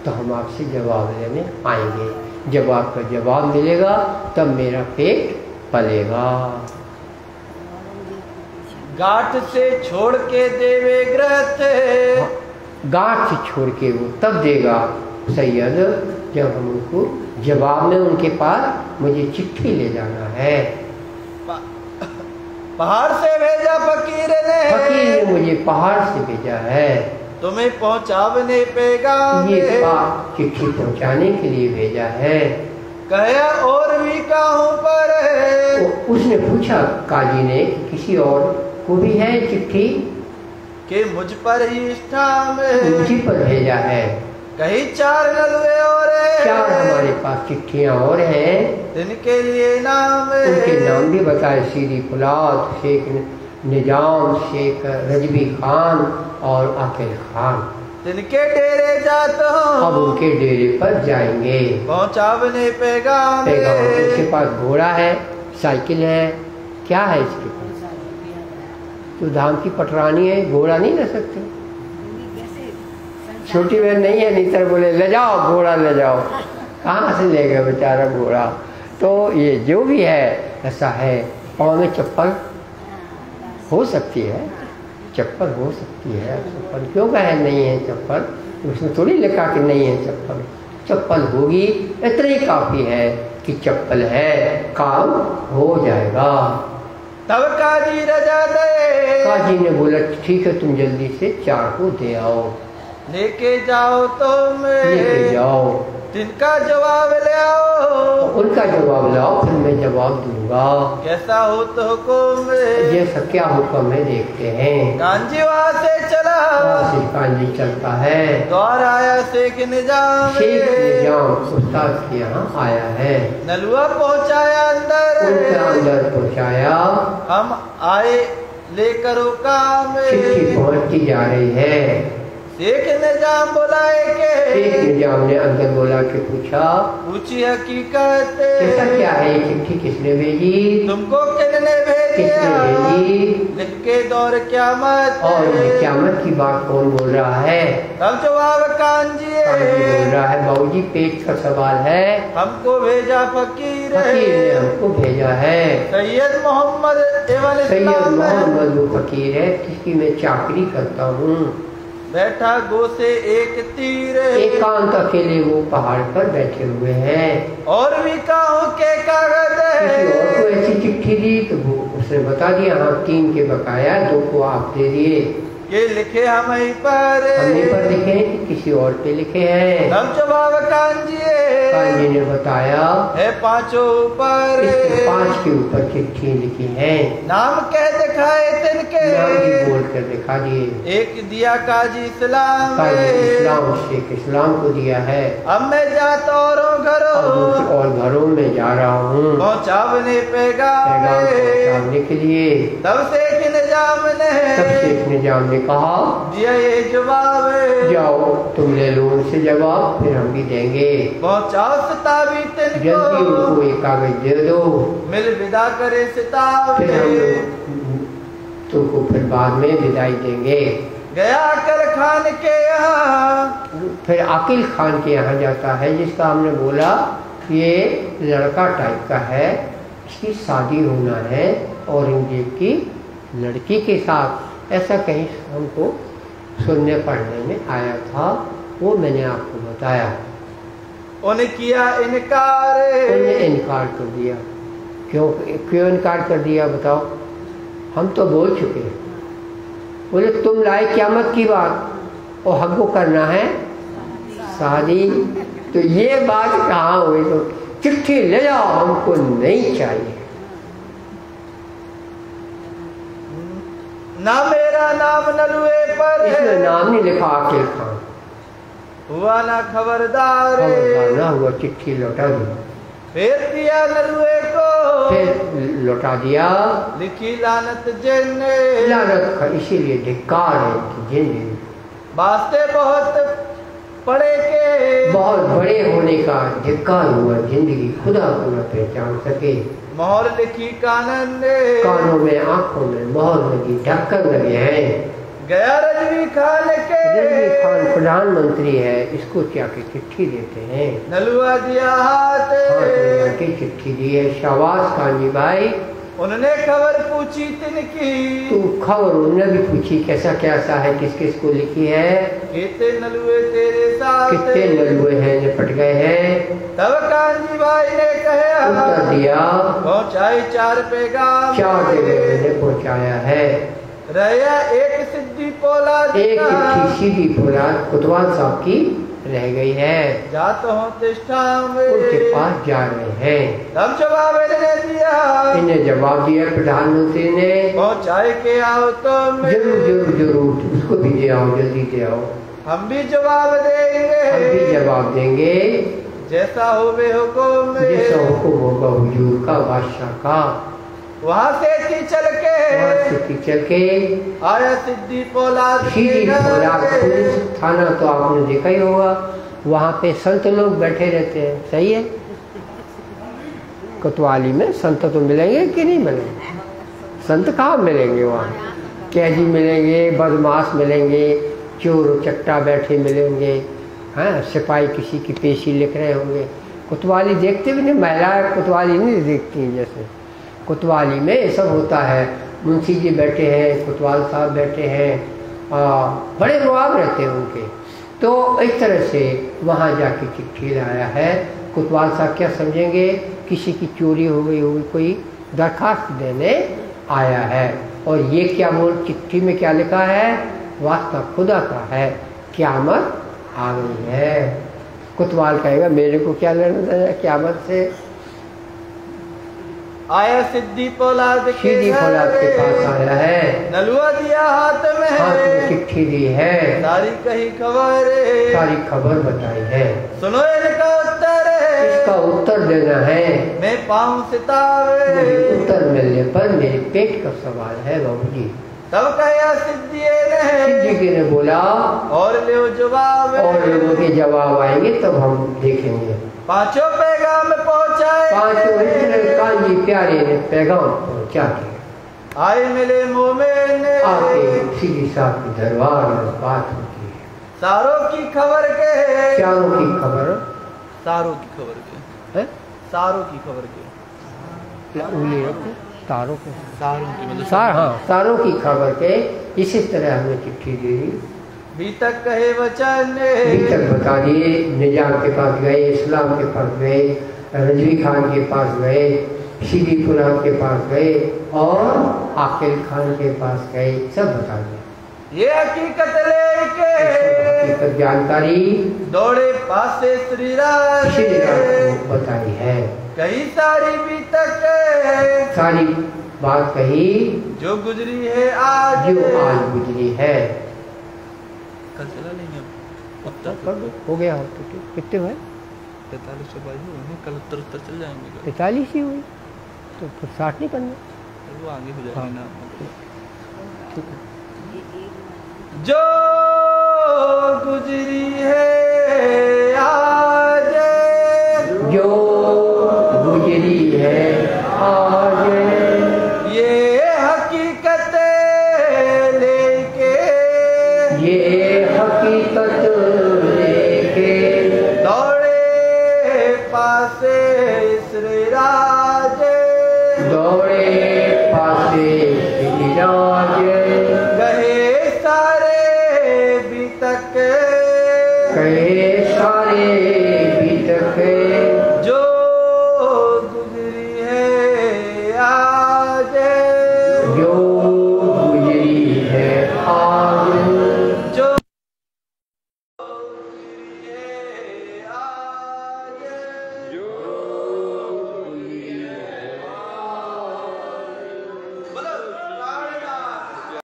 तो हम आपसे जवाब लेने आएंगे। जब आपका जवाब मिलेगा तब मेरा पेट पलेगा। गांठ से छोड़ के देवे ग्रथ, गांठ से छोड़ के वो तब देगा सैयद जब हम उनको जवाब में उनके पास मुझे चिट्ठी ले जाना है। पहाड़ से भेजा फकीर ने मुझे पहाड़ से भेजा है, तुम्हें पहुंचावने पैगाम, ये चिट्ठी पहुंचाने के लिए भेजा है। कहा और भी कहूँ पर, उसने पूछा काजी ने कि किसी और को भी है चिट्ठी? कि मुझ पर ही मुझी पर भेजा है। कहीं 4 नलुए और 4 हमारे पास चिट्ठियाँ और हैं, जिनके लिए नाम, उनके नाम भी बताए। सीरी फुलाद, शेख निजाम, शेख रजबी खान और आकिल खान। जिनके डेरे जाता हूँ, अब उनके डेरे पर जाएंगे। पहुँचावने पैगाम, इसके पास घोड़ा है, साइकिल है, क्या है इसके पास? तो धाम की पटरानी है, घोड़ा नहीं ले सकते। छोटी बहन नहीं है, नीतर बोले ले जाओ घोड़ा ले जाओ, कहाँ से ले गए बेचारा घोड़ा। तो ये जो भी है ऐसा है। पाँव में चप्पल हो सकती है, चप्पल हो सकती है। चप्पल क्यों कहे नहीं है चप्पल? उसमें थोड़ी लिखा कि नहीं है चप्पल। चप्पल होगी, इतना ही काफ़ी है कि चप्पल है, काम हो जाएगा। तब काजी रजा दे, काजी ने बोला ठीक है, तुम जल्दी से 4 को दे आओ। लेके जाओ तुम, लेके जाओ, जिनका जवाब ले आओ। उनका जवाब लाओ, फिर मैं जवाब दूंगा। कैसा हो तो हुक्म, जैसा क्या हुक्म है देखते हैं। कांजी वहाँ से चला, कांजी चलता है। द्वार आया शेख निजाम, शेख निजाम उस्ताद के यहाँ आया है। नलुआ पहुँचाया अंदर, उनके अंदर पहुँचाया। हम आए लेकर काम, चिट्ठी पहुँचती जा रही है। शेख निजाम बुलाए शेख के निजाम ने अंदर बोला के पूछा, पूछी हकीकत, कैसा क्या है ये चिट्ठी किसने भेजी, तुमको किसने किसने भेजिया, भेजी, लिख के दौर क्यामत, और ये क़यामत की बात कौन बोल रहा है। तब जवाब कांजिए, काजी बोल रहा है, बाबूजी पेट का सवाल है, हमको भेजा फकीर फकीर ने हमको भेजा है। सैयद मोहम्मद एवं सैयद इस्लाम मोहम्मद वो फकीर है जिसकी मैं चाकरी करता हूँ। बैठा गो से एक तीर, एकांत अकेले वो पहाड़ पर बैठे हुए हैं। और भी काहों के कागज किसी और को ऐसी चिट्ठी दी तो वो उसने बता दिया, हाँ 3 के बकाया 2 को आप दे दिए। ये लिखे हम ही पर, हमने पर लिखे हैं कि किसी और पे लिखे हैं। तब जवाब कांजिए, काजी ने बताया है 5 ऊपर, इसके 5 के ऊपर चिट्ठी लिखी है। नाम कह दिखाए तिनके, नाम भी बोल कर दिखा दिए। एक दिया काजी इस्लाम, काजी इस्लाम शेख इस्लाम को दिया है। अब मैं जाता औरों घरों, अब और घरों में जा रहा हूँ पहुँचावने पैगाम, पैगाम पहुँचाने के लिए। तब शेख निजाम तब ने शेख निजाम ने कहा, दिया ये जवाब, जाओ तुम ले लो उनसे जवाब, फिर हम भी देंगे। पहुँचाओ सिताबी जल्दी तिनको, उनको एक कागज दे दो, मिल विदा करे सिताब, फिर हम तुमको फिर बाद में विदाई देंगे। गया अकल खान के यहाँ, फिर आकिल खान के यहाँ जाता है, जिसका हमने बोला ये लड़का टाइप का है, इसकी शादी होना है औरंगजेब की लड़की के साथ। ऐसा कहीं हमको सुनने पढ़ने में आया था, वो मैंने आपको बताया। उन्हें किया इनकार, उन्होंने इनकार कर दिया। क्यों क्यों इनकार कर दिया बताओ। हम तो बोल चुके हैं। बोले तुम लाए क़यामत की बात और हमको करना है शादी। तो ये बात कहाँ हुई, तो चिट्ठी ले जाओ, हमको नहीं चाहिए। ना मेरा नाम नलुए पर, इसमें नाम नहीं लिखा आकिल खान, हुआ ना खबरदार, खबरदार ना हुआ, चिट्ठी लौटा दी। फिर दिया नलुए को, फिर लौटा दिया। लिखी लानत जिन, लानत का इसीलिए धिक्कार है कि जिन वास्ते बहुत पड़े के, बहुत बड़े होने का धिक्कार हुआ, जिंदगी खुदा को न पहचान सके। मोहर लिखी कानन ने, कानों में आंखों में मोहर लगी, ढक्कन लगे हैं। गया रजवी खान के, रजवी खान प्रधानमंत्री है, इसको क्या के चिट्ठी देते हैं। नलुआ दिया हाथ, हाथ की चिट्ठी दी है। शाबाश कांजी भाई, उन्होंने खबर पूछी तिनकी, तू खबर उन्होंने भी पूछी कैसा कैसा है, किस किस को लिखी है, कितने नलुए तेरे साथ, कितने नलुए हैं निपट गए हैं। तब कांजी भाई ने कहा, उत्तर दिया, पहुँचाई 4 पैगाम, 4 जगह मैंने पहुँचाया है। रहा एक सिद्धि पोलाद, एक चिट्ठी सीधी फौलाद कोतवाल साहब की रह गई है, जात हो तिष्ठा उनके पास जा रहे हैं। तब जवाब इन्हें दिया, इन्हें जवाब दिया प्रधानमंत्री ने, पहुँचाए के आओ तुम, जरूर जरूर जरूर उसको भी दे आओ, जल्दी दे आओ, हम भी जवाब देंगे, हम भी जवाब देंगे जैसा हो वे हुकुम, जैसा हुक्म होगा हुजूर का, बादशाह का। वहाँ से थी चल के, चल के आया सिद्धि पोलाद, सीधी फौलाद पुलिस थाना, तो आपने देखा ही होगा, वहाँ पे संत लोग बैठे रहते हैं, सही है। कोतवाली में संत तो मिलेंगे कि नहीं मिलेंगे, संत कहाँ मिलेंगे वहाँ, कैदी मिलेंगे, बदमाश मिलेंगे, चोर चट्टा बैठे मिलेंगे, हाँ सिपाही किसी की पेशी लिख रहे होंगे। कोतवाली देखते भी नहीं, महिलाएं कोतवाली नहीं देखती हैं। जैसे कोतवाली में ये सब होता है, मुंशी जी बैठे हैं, कोतवाल साहब बैठे हैं, बड़े रुआब रहते हैं उनके। तो इस तरह से वहाँ जाके चिट्ठी लाया है। कोतवाल साहब क्या समझेंगे, किसी की चोरी हो गई होगी, कोई दरखास्त देने आया है। और ये क्या बोल, चिट्ठी में क्या लिखा है, वास्ता खुदा का है, क़यामत आ गई है। कोतवाल कहेगा मेरे को क्या लेना देना क़यामत से। आया सिद्धि पोलाद के पास आया है, नलुआ दिया हाथ में चिट्ठी दी है, सारी कही खबर, सारी खबर बताई है। सुनो इनका उत्तर, इसका उत्तर देना है। मैं पाऊँ सितावे, उत्तर मिलने पर मेरे पेट का सवाल है बाबूजी। तब कहे सिद्धिए सिद्धि के ने बोला और ले जवाब, और लोगों के जवाब आएंगे तब हम देखेंगे। पांचों पैगाम पहुंचाए, पांचों इतने कांजी प्यारे ने पैगाम पहुंचा के आए मिले मोमेन, आके सीधी साहब के दरबार में बात होती है। सारों की खबर के, चारों की खबर, सारों की खबर के है सारों की खबर के, उंगली रखो, तारों के सारों की मतलब हाँ तारों की खबर के। इसी तरह हमने चिट्ठी दी, भीतर कहे वचन, भीतर बता दिए। निजाम के पास गए, इस्लाम के पास गए, रजवी खान के पास गए, सीधी कुरान के पास गए और आकिल खान के पास गए, सब बता दिया। ये हकीकत लेके हकीकत जानकारी दौड़े पासे श्री राम को बताई है। कई सारी भी तक सारी बात कही जो गुजरी है आज, जो आज गुजरी है। कल चला लेंगे अब तक कर दो, हो गया हो तो कितने हुए? 45 हुए हैं, कल उत्तर चल जाएंगे। 45 ही हुई तो फिर 60 नहीं करना। वो आगे हो जाएगा ना। ठीक है। जो गुजरी है आज, जो गुजरी है आज, ये हकीकत लेके, ये हकीकत लेके दौड़े पासे श्री राज, दौड़े पासे श्री राज,